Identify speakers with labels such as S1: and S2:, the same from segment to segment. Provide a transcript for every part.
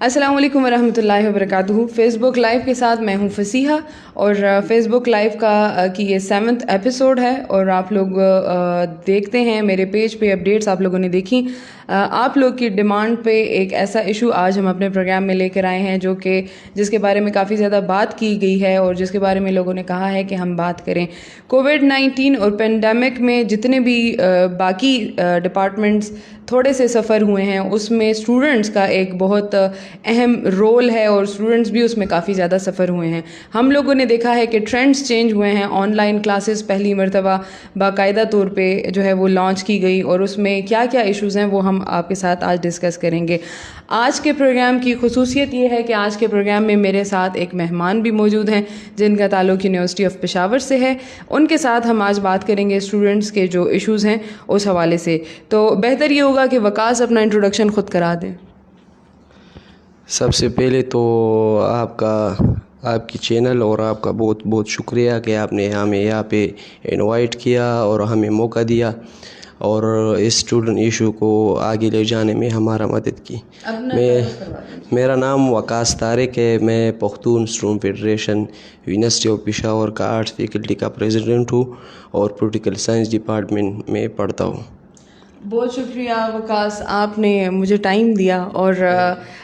S1: السلام علیکم ورحمۃ اللہ وبرکاتہ. فیس بک لائیو کے ساتھ میں ہوں فصیحہ, اور فیس بک لائیو کی یہ 7th ایپیسوڈ ہے, اور آپ لوگ دیکھتے ہیں میرے پیج پہ اپڈیٹس آپ لوگوں نے دیکھی. آپ لوگ کی ڈیمانڈ پہ ایک ایسا ایشو آج ہم اپنے پروگرام میں لے کر آئے ہیں جس کے بارے میں کافی زیادہ بات کی گئی ہے, اور جس کے بارے میں لوگوں نے کہا ہے کہ ہم بات کریں. کووڈ-19 اور پینڈیمک میں جتنے بھی باقی ڈپارٹمنٹس تھوڑے سے سفر ہوئے ہیں, اس میں اسٹوڈنٹس کا ایک بہت اہم رول ہے, اور اسٹوڈنٹس بھی اس میں کافی زیادہ سفر ہوئے ہیں. ہم لوگوں نے دیکھا ہے کہ ٹرینڈز چینج ہوئے ہیں. آن لائن کلاسز پہلی مرتبہ باقاعدہ طور پہ جو ہے وہ لانچ کی گئی, اور اس میں کیا کیا ایشوز ہیں وہ ہم آپ کے ساتھ آج ڈسکس کریں گے. آج کے پروگرام کی خصوصیت یہ ہے کہ آج کے پروگرام میں میرے ساتھ ایک مہمان بھی موجود ہیں جن کا تعلق یونیورسٹی آف پشاور سے ہے. ان کے ساتھ ہم آج بات کریں گے اسٹوڈنٹس کے جو ایشوز ہیں اس حوالے سے. تو بہتر یہ ہوگا کہ وقاص اپنا انٹروڈکشن خود کرا دیں.
S2: سب سے پہلے تو آپ کی چینل اور آپ کا بہت بہت شکریہ کہ آپ نے ہمیں یہاں پہ انوائٹ کیا اور ہمیں موقع دیا اور اس اسٹوڈنٹ ایشو کو آگے لے جانے میں ہمارا مدد کی. میرا نام وقاص طارق ہے. میں Pakhtun student federation university of Peshawar کا آرٹس فیکلٹی کا پریزیڈنٹ ہوں اور پولیٹیکل سائنس ڈپارٹمنٹ میں پڑھتا ہوں.
S1: بہت شکریہ وقاص, آپ نے مجھے ٹائم دیا. اور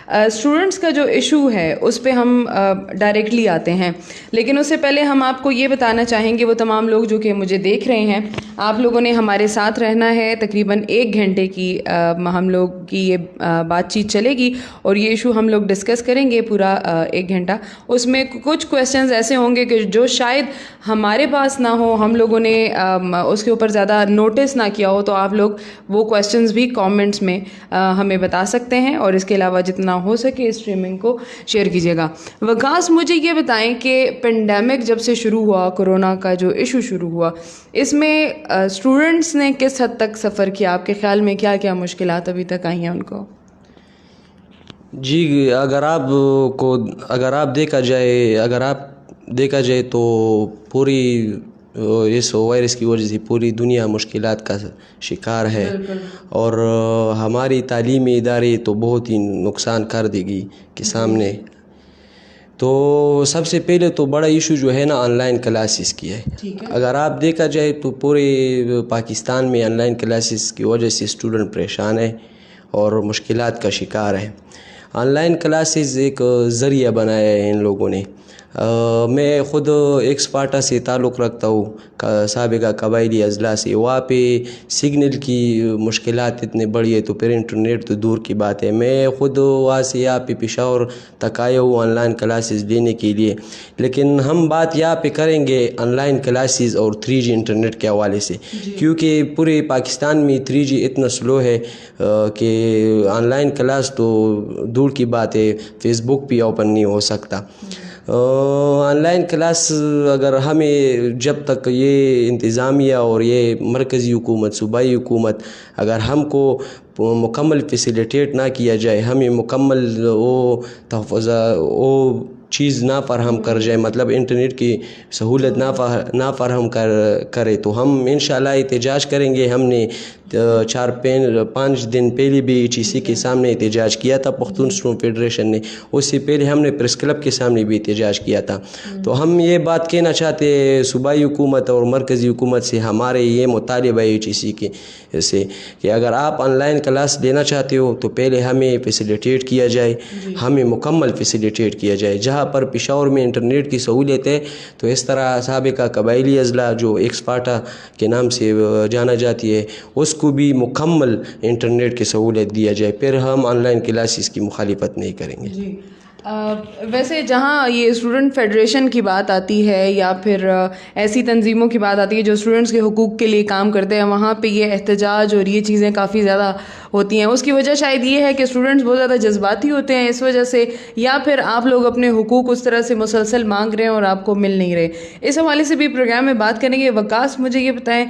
S1: اسٹوڈنٹس کا جو ایشو ہے اس پہ ہم ڈائریکٹلی آتے ہیں, لیکن اس سے پہلے ہم آپ کو یہ بتانا چاہیں گے, وہ تمام لوگ جو کہ مجھے دیکھ رہے ہیں, آپ لوگوں نے ہمارے ساتھ رہنا ہے. تقریباً 1 گھنٹے کی ہم لوگ کی یہ بات چیت چلے گی, اور یہ ایشو ہم لوگ ڈسکس کریں گے پورا 1 گھنٹہ. اس میں کچھ کویسچنز ایسے ہوں گے کہ جو شاید ہمارے پاس نہ ہو, ہم لوگوں نے اس کے اوپر زیادہ نوٹس نہ کیا ہو, تو آپ لوگ وہ کویسچنز بھی کامنٹس میں ہمیں بتا سکتے ہیں, اور اس کے علاوہ جتنا ہو سکے اسٹریمنگ کو شیئر کیجیے گا. وقاص, مجھے یہ بتائیں کہ پینڈیمک جب سے شروع ہوا, کورونا کا جو ایشو شروع ہوا, اس میں اسٹوڈنٹس نے کس حد تک سفر کیا؟ آپ کے خیال میں کیا کیا مشکلات ابھی تک آئی ہیں ان کو؟
S2: جی, اگر آپ دیکھا جائے تو پوری اس وائرس کی وجہ سے پوری دنیا مشکلات کا شکار ہے. اور ہماری تعلیمی ادارے تو بہت ہی نقصان کر دے گی کے سامنے. تو سب سے پہلے تو بڑا ایشو جو ہے نا آن لائن کلاسز کی ہے. اگر آپ دیکھا جائے تو پورے پاکستان میں آن لائن کلاسز کی وجہ سے اسٹوڈنٹ پریشان ہے اور مشکلات کا شکار ہے. آن لائن کلاسز ایک ذریعہ بنایا ہے ان لوگوں نے. میں خود ایک اسپارٹا سے تعلق رکھتا ہوں, سابقہ قبائلی اضلاع سے. وہاں پہ سگنل کی مشکلات اتنے بڑی ہے, تو پھر انٹرنیٹ تو دور کی بات ہے. میں خود وہاں سے یہاں پہ پشاور تک آیا ہوں آن لائن کلاسز لینے کے لیے. لیکن ہم بات یہاں پہ کریں گے آن لائن کلاسز اور 3G انٹرنیٹ کے حوالے سے, کیونکہ پورے پاکستان میں 3G اتنا سلو ہے کہ آن لائن کلاس تو دور کی بات ہے, فیس بک بھی اوپن نہیں ہو سکتا. آن لائن کلاس اگر ہمیں جب تک یہ انتظامیہ اور یہ مرکزی حکومت, صوبائی حکومت اگر ہم کو مکمل فیسیلیٹیٹ نہ کیا جائے, ہمیں مکمل وہ چیز نہ فراہم کر جائے, مطلب انٹرنیٹ کی سہولت نہ فراہم کرے, تو ہم انشاءاللہ احتجاج کریں گے. ہم نے 4-5 دن پہلے بھی HEC کے سامنے احتجاج کیا تھا پختون اسٹوڈنٹ فیڈریشن نے. اس سے پہلے ہم نے پریس کلب کے سامنے بھی احتجاج کیا تھا. تو ہم یہ بات کہنا چاہتے ہیں صوبائی حکومت اور مرکزی حکومت سے, ہمارے یہ مطالبہ ہے HEC کے سے کہ اگر آپ آن لائن کلاس دینا چاہتے ہو تو پہلے ہمیں فیسیلیٹیٹ کیا جائے, ہمیں مکمل فیسیلیٹیٹ کیا جائے. جہاں پر پشاور میں انٹرنیٹ کی سہولت ہے, تو اس طرح سابقہ قبائلی اضلاع جو ایکسپارٹا کے نام سے جانا جاتی ہے, اس کو بھی مکمل انٹرنیٹ کی سہولت دیا جائے, پھر ہم آن لائن کلاسز کی مخالفت نہیں کریں گے.
S1: ویسے جہاں یہ اسٹوڈنٹ فیڈریشن کی بات آتی ہے یا پھر ایسی تنظیموں کی بات آتی ہے جو اسٹوڈنٹس کے حقوق کے لیے کام کرتے ہیں, وہاں پہ یہ احتجاج اور یہ چیزیں کافی زیادہ ہوتی ہیں. اس کی وجہ شاید یہ ہے کہ اسٹوڈنٹس بہت زیادہ جذباتی ہوتے ہیں اس وجہ سے, یا پھر آپ لوگ اپنے حقوق اس طرح سے مسلسل مانگ رہے ہیں اور آپ کو مل نہیں رہے. اس حوالے سے بھی پروگرام میں بات کریں گے. وقاص, مجھے یہ بتائیں,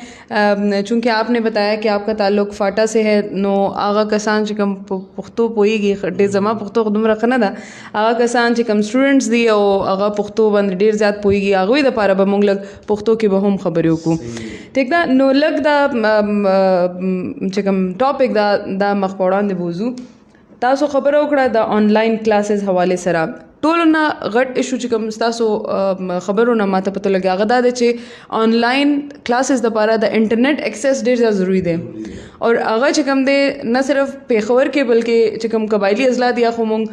S1: چونکہ آپ نے بتایا کہ آپ کا تعلق فاٹا سے ہے, نو آغا کسان چکم پختو پوئی گی خڈے زما پختو خدم رکھنا دا آغا کسان چې کم سټوډنټس دي او هغه پښتو باندې ډیر زیات پوهیږي, هغوی دپاره به موږ لږ پښتو کې به هم خبرې وکړو. ٹھیک ده, نو لږ دا چې کوم ټاپک دا مخ په وړاندې بوځو. تاسو خبره وکړه د آنلاین کلاسز حواله سره ټولو نه غټ ایشو چې کوم تاسو خبرونه ماته پته لګي هغه دا دی چې آنلاین کلاسز دپاره د انټرنیټ ایکسیس ډېر زیات ضروری دی اور هغه چې کوم دی نه صرف پېښور کې بلکې چې کوم قبایلي اضلاع دي خو مونږ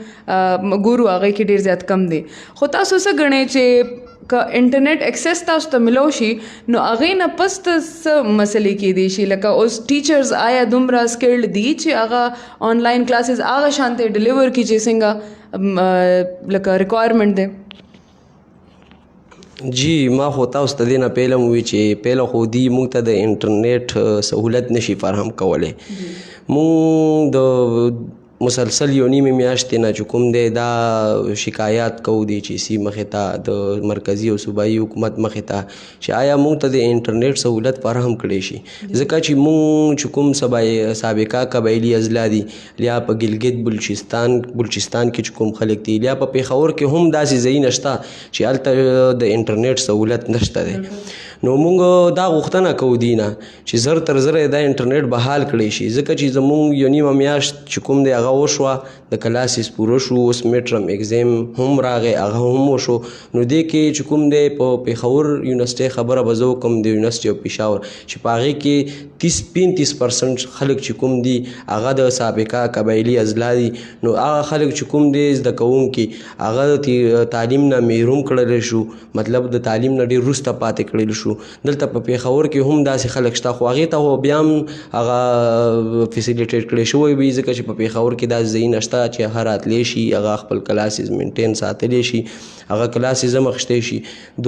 S1: ګورو هغه کې ډېر زیات کم دی خو تاسو څه ګڼئ چې که انټرنیټ ایکسیس تاسو ته ملو شي نو هغې نه پس ته څه مسلې کیدی شي لکه اوس ټیچرز آیا دومره سکلډ دي چې هغه آنلاین کلاسز هغه شانته ډیلیور کړي چې څنګه لکه ریکوائرمنٹ دی.
S2: جی ما خو تاسو ته دې نه پهله مو وی چې پهله خو دی مونږ ته د انټرنیټ سهولت نشي فراهم کولی مونږ د مسلسل یو نیمې میاشتې نه چې کوم دی دا شکایات کوو دی چې سی مخې ته د مرکزي او صوبایي حکومت مخې ته چې آیا مونږ ته د انټرنیټ سهولت فراهم کړی شي ځکه چې مونږ چې کوم سابقه قبایلي اضلاع دي یا په ګلګت بلوچستان کې چې کوم خلک دي یا په پېښور کې هم داسې ځایونه شته چې هلته د انټرنیټ سهولت نشته دی نو مونږ دا غوښتنه کوو دی نه چې زر تر زره دا انټرنیټ بحال کړی شي ځکه چې زمونږ یو نیمه میاشت چې کوم دی هغه وشوه د کلاسز پوره شو اوس میټرم ایگزام هم راغی هغه هم وشو نو دې کې چې کوم دی په پېښور یونیورسټۍ خبره به زه وکړم د یونیورسټي اف پېښور چې په هغې کې 30-35% خلک چې کوم دي هغه د سابقه قبایلي اضلاع دي نو هغه خلک چې کوم دی زده کوونکي هغه تعلیم نه محروم کړلی شو مطلب د تعلیم نه ډېر وروسته پاتې کړل شو دلته په پېښور کې هم داسې خلک شته خو هغې ته خو بیا هم هغه فیسیلیټیټ کړی شوی وي ځکه چې په پېښور کې داسې ځایونه شته چې هغه راتلی شي هغه خپل کلاسز مینټین ساتلی شي هغه کلاسز هم اخیستی شي.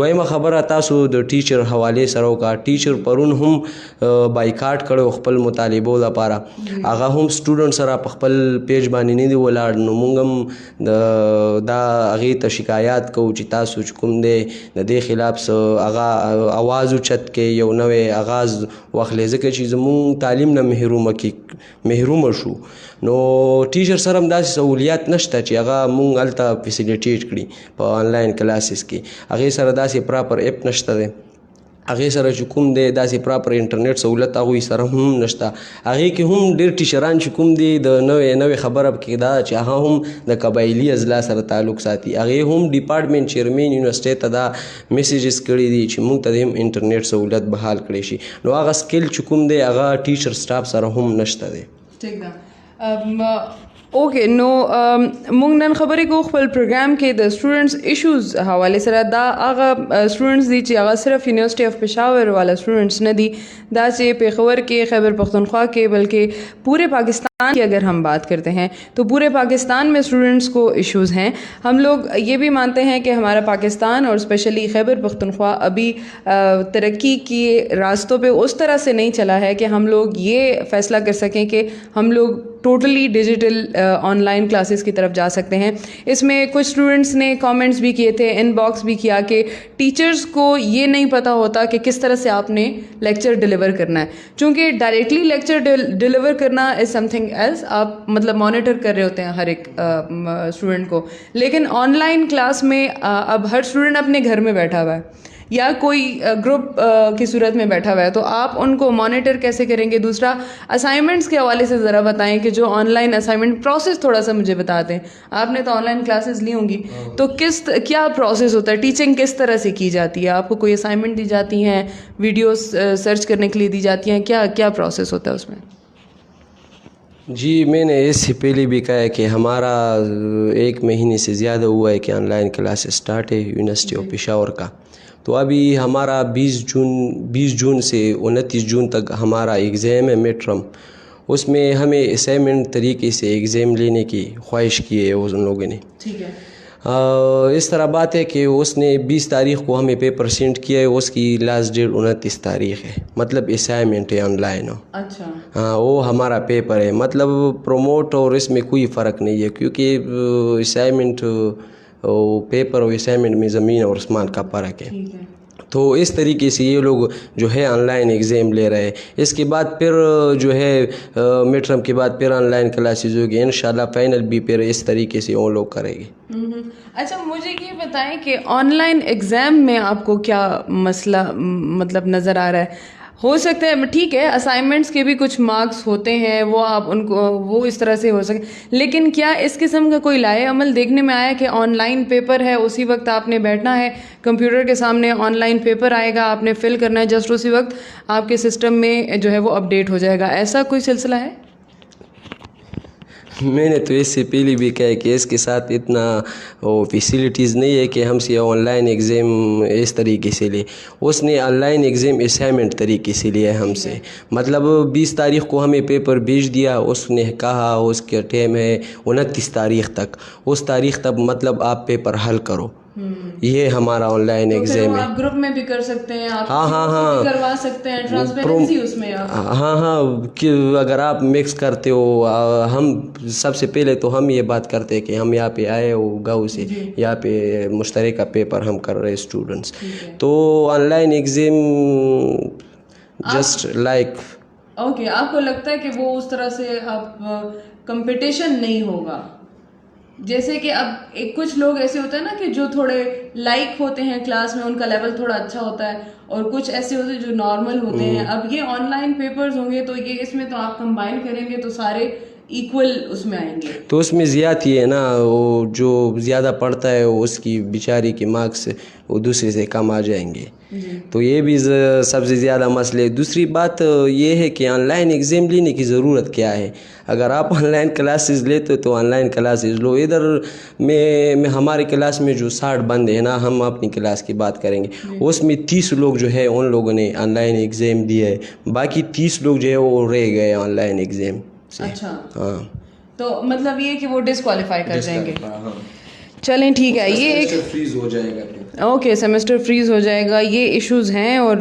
S2: دویمه خبره تاسو د ټیچر حوالې سره وکړه ټیچر پرون هم بایکاټ کړی خپل مطالبو لپاره هغه هم سټوډنټ سره په خپل پیج باندې نه دی ولاړ نو موږ هم دا هغې ته شکایات کوو چې تاسو چې کوم دی د دې خلاف څه هغه اواز اوچت کې یو نوی آغاز واخلئ ځکه چې زموږ تعلیم نه محرومه شو نو ټیچر سره هم داسې سهولیات نشته چې هغه مونږ هلته فیسیلیټیټ کړي په آنلاین کلاسز کې هغې سره داسې پراپر اپ نشته دی هغې سره چې کوم دی داسې پراپر انټرنیټ سهولت هغوی سره هم نشته هغې کې هم ډېر ټیچران چې کوم دی د نوې خبره پکې دا چې هغه هم د قبایلي اضلاع سره تعلق ساتي هغې هم ډپارټمنټ چیرمین یونیورسټۍ ته دا میسیجز کړي دي چې مونږ ته د هم انټرنیټ سهولت بحال کړی شي نو هغه سکل چې کوم دی هغه ټیچر سټاف سره هم نشته دی.
S1: ٹھیک ده اوکې نو مونږ نن خبرې کوو خپل پروګرام کې د سټوډنټس ایشوز حوالې سره دا هغه سټوډنټس دي چې هغه صرف یونیورسټي اف پېښور والا سټوډنټس نه دي دا چې پېښور کې خیبر پختونخوا کې بلکہ پورے پاکستان کی اگر ہم بات کرتے ہیں تو پورے پاکستان میں اسٹوڈنٹس کو ایشوز ہیں. ہم لوگ یہ بھی مانتے ہیں کہ ہمارا پاکستان اور اسپیشلی خیبر پختونخوا ابھی ترقی کے راستوں پہ اس طرح سے نہیں چلا ہے کہ ہم لوگ یہ فیصلہ کر سکیں کہ ہم لوگ totally digital on line classes کی طرف جا سکتے ہیں. اس میں کچھ اسٹوڈنٹس نے کامنٹس بھی کیے تھے ان باکس بھی کیا کہ ٹیچرز کو یہ نہیں پتہ ہوتا کہ کس طرح سے آپ نے لیکچر ڈیلیور کرنا ہے چونکہ ڈائریکٹلی لیکچر ڈیلیور کرنا از سم تھنگ ایلس آپ مطلب مانیٹر کر رہے ہوتے ہیں ہر ایک اسٹوڈنٹ کو لیکن آن لائن کلاس میں اب ہر اسٹوڈنٹ اپنے گھر میں بیٹھا ہوا ہے یا کوئی گروپ کی صورت میں بیٹھا ہوا ہے تو آپ ان کو مانیٹر کیسے کریں گے. دوسرا اسائنمنٹس کے حوالے سے ذرا بتائیں کہ جو آن لائن اسائنمنٹ پروسیس تھوڑا سا مجھے بتا دیں. آپ نے تو آن لائن کلاسز لی ہوں گی تو کیا پروسیس ہوتا ہے ٹیچنگ کس طرح سے کی جاتی ہے آپ کو کوئی اسائنمنٹ دی جاتی ہیں ویڈیوز سرچ کرنے کے لیے دی جاتی ہیں کیا پروسیس ہوتا ہے اس میں.
S2: جی میں نے اس سے پہلے بھی کہا ہے کہ ہمارا 1 مہینے سے زیادہ ہوا ہے کہ آن لائن کلاس اسٹارٹ ہے یونیورسٹی آف پشاور کا تو ابھی ہمارا 20 جون سے 29 جون تک ہمارا ایگزام ہے میٹرم اس میں ہمیں اسائنمنٹ طریقے سے ایگزام لینے کی خواہش کی ہے ان لوگوں نے.
S1: ٹھیک ہے.
S2: اس طرح بات ہے کہ اس نے 20 تاریخ کو ہمیں پیپر سینڈ کیا ہے اس کی لاسٹ ڈیٹ 29 تاریخ ہے مطلب اسائنمنٹ ہے آن لائن.
S1: اچھا
S2: ہاں وہ ہمارا پیپر ہے مطلب پروموٹ اور اس میں کوئی فرق نہیں ہے کیونکہ اسائنمنٹ پیپر اور اسائنمنٹ میں زمین اور آسمان کا فرق ہے. تو اس طریقے سے یہ لوگ جو ہے آن لائن ایگزام لے رہے ہیں. اس کے بعد پھر جو ہے مڈ ٹرم کے بعد پھر آن لائن کلاسز ہوگی انشاءاللہ فائنل بھی پھر اس طریقے سے وہ لوگ کریں گے.
S1: اچھا مجھے یہ بتائیں کہ آن لائن ایگزام میں آپ کو کیا مسئلہ مطلب نظر آ رہا ہے. ہو سکتا ہے ٹھیک ہے اسائنمنٹس کے بھی کچھ مارکس ہوتے ہیں وہ آپ ان کو وہ اس طرح سے ہو سکے, لیکن کیا اس قسم کا کوئی لائے عمل دیکھنے میں آیا کہ آن لائن پیپر ہے اسی وقت آپ نے بیٹھنا ہے کمپیوٹر کے سامنے, آن لائن پیپر آئے گا آپ نے فل کرنا ہے, جسٹ اسی وقت آپ کے سسٹم میں جو ہے وہ اپڈیٹ ہو جائے گا, ایسا کوئی سلسلہ ہے؟
S2: میں نے تو اس سے پہلے بھی کہا کہ اس کے ساتھ اتنا فیسیلیٹیز نہیں ہے کہ ہم سے آن لائن ایگزام اس طریقے سے لے. اس نے آن لائن ایگزام اسائنمنٹ طریقے سے لیا ہم سے, مطلب 20 تاریخ کو ہمیں پیپر بھیج دیا, اس نے کہا اس کا ٹائم ہے 29 تاریخ تک, اس تاریخ تک مطلب آپ پیپر حل کرو. یہ ہمارا آن لائن ایگزام ہے.
S1: آپ گروپ میں بھی کر سکتے ہیں, آپ بھی کروا سکتے ہیں, ٹرانسپیرنسی اس میں.
S2: کہ اگر آپ مکس کرتے ہو, ہم سب سے پہلے تو ہم یہ بات کرتے ہیں کہ ہم یہاں پہ آئے ہو گاؤں سے, یہاں پہ مشترکہ پیپر ہم کر رہے اسٹوڈنٹس, تو on line exam just like
S1: okay. آپ کو لگتا ہے کہ وہ اس طرح سے آپ کمپٹیشن نہیں ہوگا, جیسے کہ اب کچھ لوگ ایسے ہوتے ہیں نا کہ جو تھوڑے لائک ہوتے ہیں کلاس میں, ان کا لیول تھوڑا اچھا ہوتا ہے, اور کچھ ایسے ہوتے ہیں جو نارمل ہوتے ہیں. اب یہ آن لائن پیپرز ہوں گے تو یہ اس میں تو آپ کمبائن کریں گے تو سارے ایکول اس میں آئیں گے, تو
S2: اس میں زیادتی ہے نا, وہ جو زیادہ پڑھتا ہے اس کی بیچاری کے مارکس وہ دوسرے سے کم آ جائیں گے. تو یہ بھی سب سے زیادہ مسئلے. دوسری بات یہ ہے کہ آن لائن ایگزام لینے کی ضرورت کیا ہے. اگر آپ آن لائن کلاسز لیتے تو آن لائن کلاسز لو. ادھر میں ہمارے کلاس میں جو 60 بندے ہیں نا, ہم اپنی کلاس کی بات کریں گے, اس میں 30 لوگ جو ہے ان لوگوں نے آن لائن ایگزام دیا ہے, باقی 30 لوگ جو ہے وہ رہ گئے آن لائن ایگزام.
S1: اچھا, ہاں, تو مطلب یہ کہ وہ ڈسکوالیفائی کر جائیں گے. چلیں ٹھیک ہے, یہ ایک
S2: فریز ہو جائے گا.
S1: اوکے, سیمسٹر فریز ہو جائے گا. یہ ایشوز ہیں اور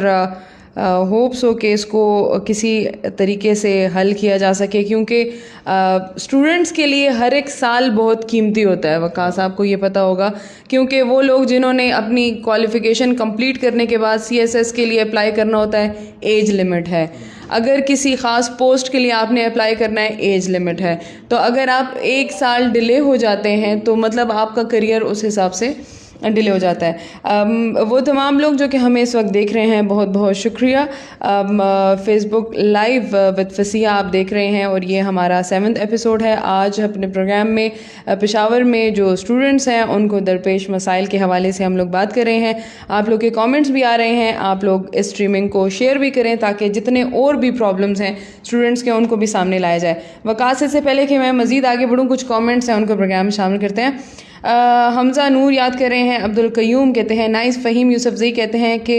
S1: ہوپس ہو کہ اس کو کسی طریقے سے حل کیا جا سکے, کیونکہ اسٹوڈنٹس کے لیے ہر ایک سال بہت قیمتی ہوتا ہے. وقاص آپ کو یہ پتہ ہوگا, کیونکہ وہ لوگ جنہوں نے اپنی کوالیفیکیشن کمپلیٹ کرنے کے بعد CSS کے لیے اپلائی کرنا ہوتا ہے, ایج لمٹ ہے. اگر کسی خاص پوسٹ کے لیے آپ نے اپلائی کرنا ہے, ایج لمٹ ہے. تو اگر آپ 1 سال ڈیلے ہو جاتے ہیں تو مطلب آپ کا کریئر اس حساب سے ڈیلے ہو جاتا ہے. وہ تمام لوگ جو کہ ہمیں اس وقت دیکھ رہے ہیں, بہت بہت شکریہ. فیس بک لائیو وتھ فصیحہ آپ دیکھ رہے ہیں, اور یہ ہمارا 7واں ایپیسوڈ ہے. آج اپنے پروگرام میں پشاور میں جو اسٹوڈنٹس ہیں ان کو درپیش مسائل کے حوالے سے ہم لوگ بات کر رہے ہیں. آپ لوگ کے کامنٹس بھی آ رہے ہیں, آپ لوگ اس اسٹریمنگ کو شیئر بھی کریں تاکہ جتنے اور بھی پرابلمس ہیں اسٹوڈنٹس کے ان کو بھی سامنے لایا جائے. وقاص سے پہلے کہ میں مزید آگے بڑھوں, کچھ کامنٹس ہیں ان کو پروگرام میں شامل کرتے ہیں. حمزہ نور یاد کر رہے ہیں, عبد القیوم کہتے ہیں نائس, فہیم یوسف زئی کہتے ہیں کہ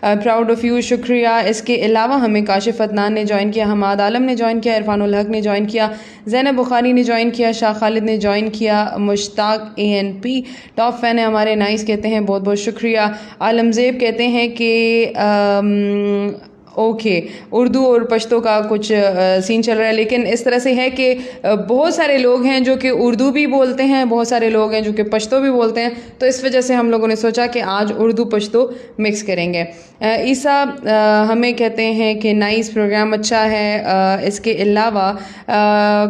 S1: پراؤڈ آف یو, شکریہ. اس کے علاوہ ہمیں کاشف عدنان نے جوائن کیا, حماد عالم نے جوائن کیا, عرفان الحق نے جوائن کیا, زینب بخاری نے جوائن کیا, شاہ خالد نے جوائن کیا, مشتاق ANP ٹاپ فین ہے ہمارے, نائس کہتے ہیں, بہت بہت شکریہ. عالم زیب کہتے ہیں کہ اوکے, اردو اور پشتو کا کچھ سین چل رہا ہے, لیکن اس طرح سے ہے کہ بہت سارے لوگ ہیں جو کہ اردو بھی بولتے ہیں, بہت سارے لوگ ہیں جو کہ پشتو بھی بولتے ہیں, تو اس وجہ سے ہم لوگوں نے سوچا کہ آج اردو پشتو مکس کریں گے. عیسیٰ ہمیں کہتے ہیں کہ نائس پروگرام اچھا ہے. اس کے علاوہ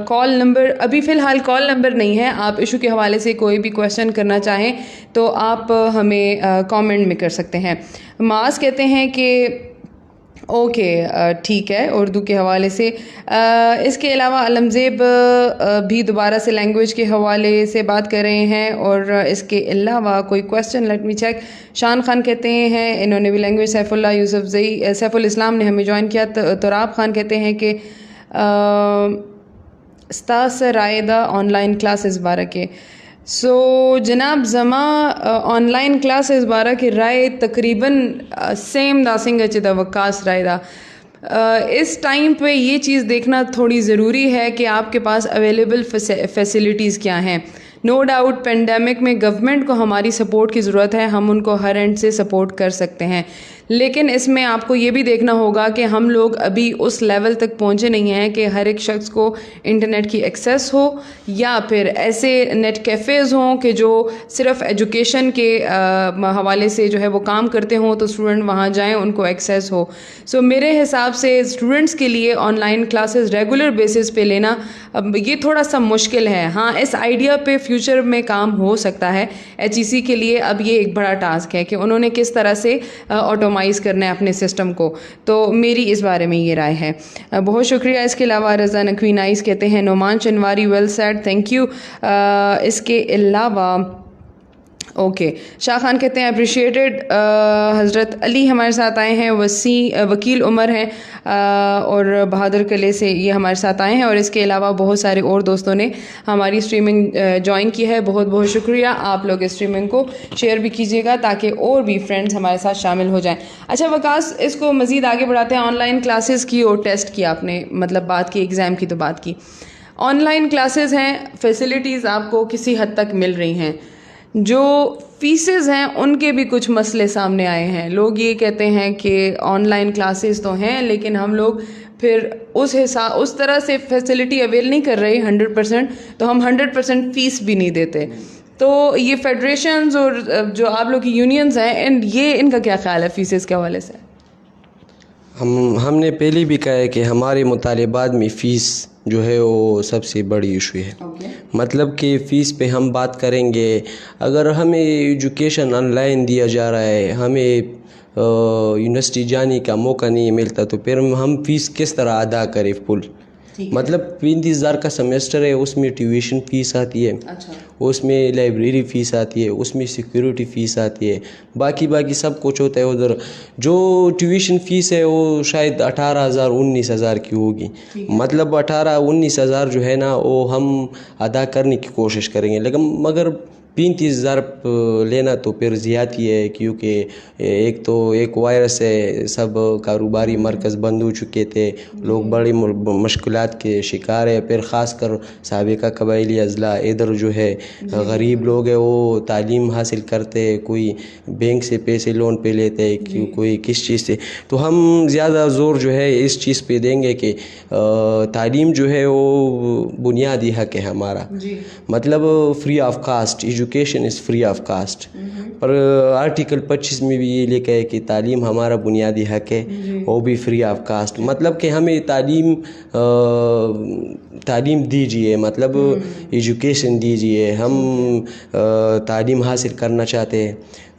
S1: کال نمبر, ابھی فی الحال کال نمبر نہیں ہے, آپ ایشو کے حوالے سے کوئی بھی کویشچن کرنا چاہیں تو آپ ہمیں کامنٹ میں کر سکتے ہیں. معاذ کہتے ہیں کہ اوکے ٹھیک ہے, اردو کے حوالے سے. اس کے علاوہ علمزیب بھی دوبارہ سے لینگویج کے حوالے سے بات کر رہے ہیں, اور اس کے علاوہ کوئی کویشچن لیٹ می چیک. شان خان کہتے ہیں انہوں نے بھی لینگویج. سیف اللہ یوسف زئی, سیف الاسلام نے ہمیں جوائن کیا. تراب خان کہتے ہیں کہ استاذ رائدہ آن لائن کلاسز بارہ کے. سو جناب زما آن لائن کلاسز بارہ کی رائے تقریباً سیم داسنگ اچھتا وقاص رائے دا. اس ٹائم پہ یہ چیز دیکھنا تھوڑی ضروری ہے کہ آپ کے پاس اویلیبل فیسلٹیز کیا ہیں. نو ڈاؤٹ پینڈیمک میں گورنمنٹ کو ہماری سپورٹ کی ضرورت ہے, ہم ان کو ہر اینڈ سے سپورٹ کر سکتے ہیں, لیکن اس میں آپ کو یہ بھی دیکھنا ہوگا کہ ہم لوگ ابھی اس لیول تک پہنچے نہیں ہیں کہ ہر ایک شخص کو انٹرنیٹ کی ایکسیس ہو, یا پھر ایسے نیٹ کیفیز ہوں کہ جو صرف ایجوکیشن کے حوالے سے جو ہے وہ کام کرتے ہوں, تو اسٹوڈنٹ وہاں جائیں, ان کو ایکسیس ہو. سو میرے حساب سے اسٹوڈنٹس کے لیے on line classes regular basis پہ لینا یہ تھوڑا سا مشکل ہے. ہاں, اس آئیڈیا پہ فیوچر میں کام ہو سکتا ہے. HEC کے لیے اب یہ ایک بڑا ٹاسک ہے کہ انہوں نے کس طرح سے کمپرومائز کرنا ہے اپنے سسٹم کو. تو میری اس بارے میں یہ رائے ہے. بہت شکریہ. اس کے علاوہ رضا نقوی نائس کہتے ہیں نعمان چنواری ویل سیڈ, تھینک یو. اس کے علاوہ اوکے شاہ خان کہتے ہیں اپریشیٹڈ. حضرت علی ہمارے ساتھ آئے ہیں, وکیل عمر ہیں اور بہادر قلعے سے یہ ہمارے ساتھ آئے ہیں, اور اس کے علاوہ بہت سارے اور دوستوں نے ہماری اسٹریمنگ جوائن کی ہے. بہت بہت شکریہ. آپ لوگ اسٹریمنگ کو شیئر بھی کیجیے گا تاکہ اور بھی فرینڈز ہمارے ساتھ شامل ہو جائیں. اچھا وکاس, اس کو مزید آگے بڑھاتے ہیں. آن لائن کلاسز کی اور ٹیسٹ کی آپ نے مطلب بات کی, ایگزام کی تو بات کی. آن لائن کلاسز ہیں, فیسلٹیز آپ کو کسی حد تک مل رہی ہیں. جو فیسز ہیں ان کے بھی کچھ مسئلے سامنے آئے ہیں. لوگ یہ کہتے ہیں کہ آن لائن کلاسز تو ہیں لیکن ہم لوگ پھر اس طرح سے فیسلٹی اویل نہیں کر رہے 100%, تو ہم 100% فیس بھی نہیں دیتے. تو یہ فیڈریشنز اور جو آپ لوگ کی یونینز ہیں ان کا کیا خیال ہے فیسز کے حوالے سے؟
S2: ہم نے پہلے بھی کہا ہے کہ ہمارے مطالبات میں فیس جو ہے وہ سب سے بڑی ایشو ہے. مطلب کہ فیس پہ ہم بات کریں گے, اگر ہمیں ایجوکیشن آن لائن دیا جا رہا ہے, ہمیں یونیورسٹی جانے کا موقع نہیں ملتا, تو پھر ہم فیس کس طرح ادا کریں فل؟ مطلب 35,000 کا سیمیسٹر ہے, اس میں ٹیویشن فیس آتی ہے, اس میں لائبریری فیس آتی ہے, اس میں سیکیورٹی فیس آتی ہے, باقی سب کچھ ہوتا ہے ادھر. جو ٹیویشن فیس ہے وہ شاید 18,000 19,000 کی ہوگی. مطلب 18-19,000 جو ہے نا وہ ہم ادا کرنے کی کوشش کریں گے, لیکن مگر 35,000 لینا تو پھر زیادتی ہے, کیونکہ ایک وائرس ہے, سب کاروباری مرکز بند ہو چکے تھے, لوگ بڑی مشکلات کے شکار ہے. پھر خاص کر سابقہ قبائلی اضلاع ادھر جو ہے غریب لوگ ہیں, وہ تعلیم حاصل کرتے, کوئی بینک سے پیسے لون پہ لیتے, کوئی کس چیز سے. تو ہم زیادہ زور جو ہے اس چیز پہ دیں گے کہ تعلیم جو ہے وہ بنیادی حق ہے ہمارا. مطلب free of cost, education is free of cost. Per article 25 میں بھی یہ لکھا ہے کہ تعلیم ہمارا بنیادی حق ہے, وہ بھی فری آف کاسٹ. مطلب کہ ہمیں تعلیم دیجیے, مطلب ایجوکیشن دیجیے. ہم تعلیم حاصل کرنا چاہتے ہیں.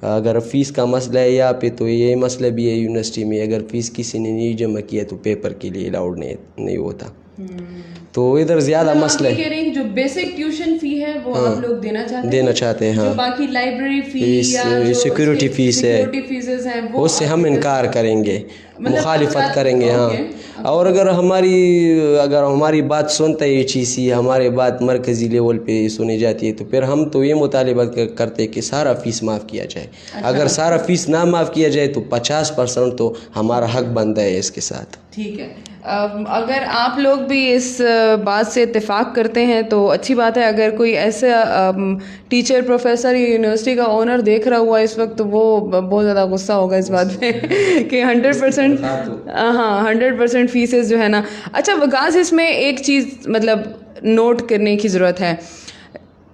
S2: اگر فیس کا مسئلہ ہے یہاں پہ, تو یہ مسئلہ بھی ہے یونیورسٹی میں, اگر فیس کسی نے نہیں جمع کیا تو پیپر کے لیے الاؤڈ نہیں ہوتا. تو ادھر زیادہ مسئلہ ہے.
S1: جو بیسک ٹیوشن فی ہے وہ آپ لوگ دینا چاہتے ہیں,
S2: ہاں.
S1: جو باقی لائبریری فی یا
S2: سیکیورٹی فیس ہے, اس سے ہم انکار کریں گے, مخالفت کریں گے. ہاں. اور اگر ہماری بات سنتا ہے HEC, ہمارے بات مرکزی لیول پہ سنی جاتی ہے, تو پھر ہم تو یہ مطالبہ کرتے ہیں کہ سارا فیس معاف کیا جائے. اگر سارا فیس نہ معاف کیا جائے تو 50% تو ہمارا حق بنتا ہے اس کے ساتھ.
S1: ٹھیک ہے. اگر آپ لوگ بھی اس بات سے اتفاق کرتے ہیں تو اچھی بات ہے. اگر کوئی ایسا ٹیچر, پروفیسر یا یونیورسٹی کا اونر دیکھ رہا ہوا اس وقت, تو وہ بہت زیادہ غصہ ہوگا اس بات پہ کہ 100% فیسز جو ہے نا. اچھا وکاس, اس میں ایک چیز مطلب نوٹ کرنے کی ضرورت ہے.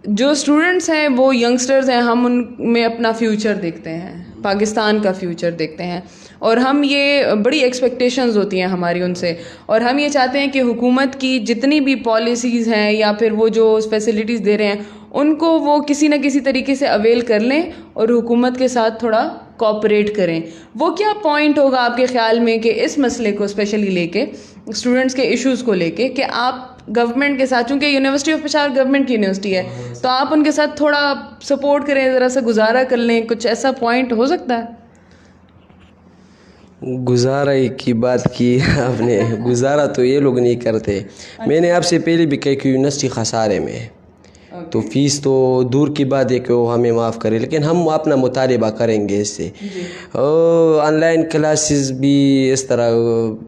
S1: جو اسٹوڈنٹس ہیں وہ ینگسٹرز ہیں, ہم ان میں اپنا فیوچر دیکھتے ہیں, پاکستان کا فیوچر دیکھتے ہیں, اور ہم یہ بڑی ایکسپیکٹیشنز ہوتی ہیں ہماری ان سے, اور ہم یہ چاہتے ہیں کہ حکومت کی جتنی بھی پالیسیز ہیں یا پھر وہ جو فیسلٹیز دے رہے ہیں ان کو وہ کسی نہ کسی طریقے سے اویل کر لیں اور حکومت کے ساتھ تھوڑا کوآپریٹ کریں. وہ کیا پوائنٹ ہوگا آپ کے خیال میں کہ اس مسئلے کو اسپیشلی لے کے, اسٹوڈنٹس کے ایشوز کو لے کے, کہ آپ گورنمنٹ کے ساتھ, چونکہ یونیورسٹی آف پشاور گورنمنٹ کی یونیورسٹی ہے, تو آپ ان کے ساتھ تھوڑا سپورٹ کریں, ذرا سا گزارا کر لیں, کچھ ایسا پوائنٹ ہو سکتا ہے؟
S2: گزارا کی بات کی آپ نے, گزارا تو یہ لوگ نہیں کرتے. میں نے آپ سے پہلے بھی کہا کہ یونیورسٹی خسارے میں ہے, تو فیس تو دور کی بات ہے کہ وہ ہمیں معاف کرے, لیکن ہم اپنا مطالبہ کریں گے اس سے. آن لائن کلاسز بھی اس طرح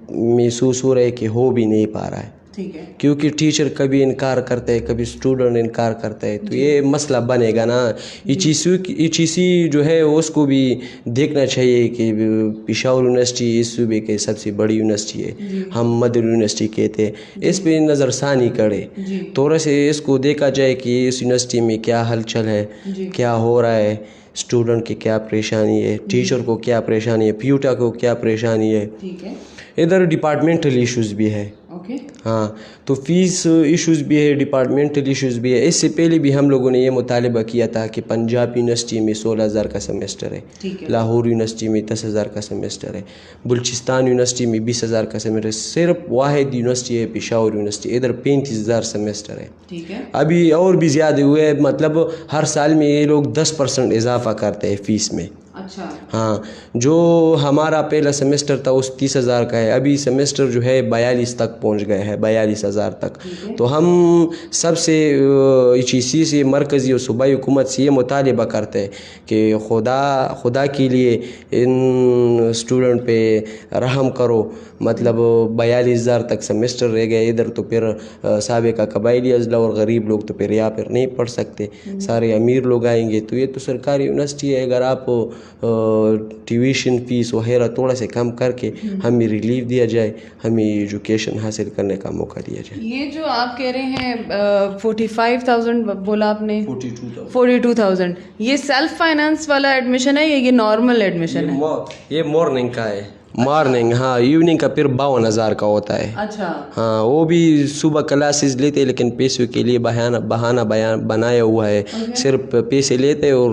S2: محسوس ہو رہا ہے کہ ہو بھی نہیں پا رہا ہے, کیونکہ ٹیچر کبھی انکار کرتا ہے, کبھی اسٹوڈنٹ انکار کرتا ہے, تو یہ مسئلہ بنے گا نا. HEC جو ہے اس کو بھی دیکھنا چاہیے کہ پشاور یونیورسٹی اس صوبے کے سب سے بڑی یونیورسٹی ہے, ہم مدر یونیورسٹی کہتے ہیں, اس پہ نظر ثانی کرے. تھوڑا سے اس کو دیکھا جائے کہ اس یونیورسٹی میں کیا ہلچل ہے, کیا ہو رہا ہے, اسٹوڈنٹ کی کیا پریشانی ہے, ٹیچر کو کیا پریشانی ہے, پیوٹا کو کیا پریشانی ہے. ادھر ڈپارٹمنٹل ایشوز بھی ہے,
S1: اوکے.
S2: ہاں تو فیس ایشوز بھی ہے, ڈپارٹمنٹل ایشوز بھی ہے. اس سے پہلے بھی ہم لوگوں نے یہ مطالبہ کیا تھا کہ پنجاب یونیورسٹی میں 16,000 کا سیمسٹر ہے, لاہور یونیورسٹی میں 10,000 کا سیمسٹر ہے, بلوچستان یونیورسٹی میں 20,000 کا سیمسٹر ہے. صرف واحد یونیورسٹی ہے پشاور یونیورسٹی, ادھر 35,000 سیمسٹر ہے.
S1: ٹھیک ہے.
S2: ابھی اور بھی زیادہ ہوئے, مطلب ہر سال میں یہ لوگ 10% اضافہ کرتے ہیں فیس میں.
S1: اچھا.
S2: ہاں جو ہمارا پہلا سیمسٹر تھا اس 30,000 کا ہے, ابھی سیمسٹر جو ہے 42 تک پہنچ گئے ہے, 42,000 تک. تو ہم سب سے چیزی سے مرکزی اور صوبائی حکومت سے یہ مطالبہ کرتے ہیں کہ خدا کے لیے ان اسٹوڈنٹ پہ رحم کرو. مطلب 42,000 تک سیمسٹر رہ گئے ادھر, تو پھر سابقہ قبائلی اضلاع اور غریب لوگ تو پھر یہاں پر نہیں پڑھ سکتے, سارے امیر لوگ آئیں گے. تو یہ تو سرکاری یونیورسٹی ہے, اگر آپ ٹیویشن فیس وغیرہ تھوڑا سے کم کر کے ہمیں ریلیف دیا جائے, ہمیں ایجوکیشن حاصل کرنے کا موقع دیا جائے.
S1: یہ جو آپ کہہ رہے ہیں 45,000 بولا آپ نے, 42,000, یہ سیلف فائنانس والا ایڈمیشن ہے یا یہ نارمل ایڈمیشن ہے؟
S2: یہ مارننگ کا ہے, مارننگ. ہاں ایوننگ کا پھر 52,000 کا ہوتا ہے.
S1: اچھا.
S2: ہاں وہ بھی صبح کلاسز لیتے لیکن پیسوں کے لیے بہانہ بنایا ہوا ہے. صرف پیسے لیتے, اور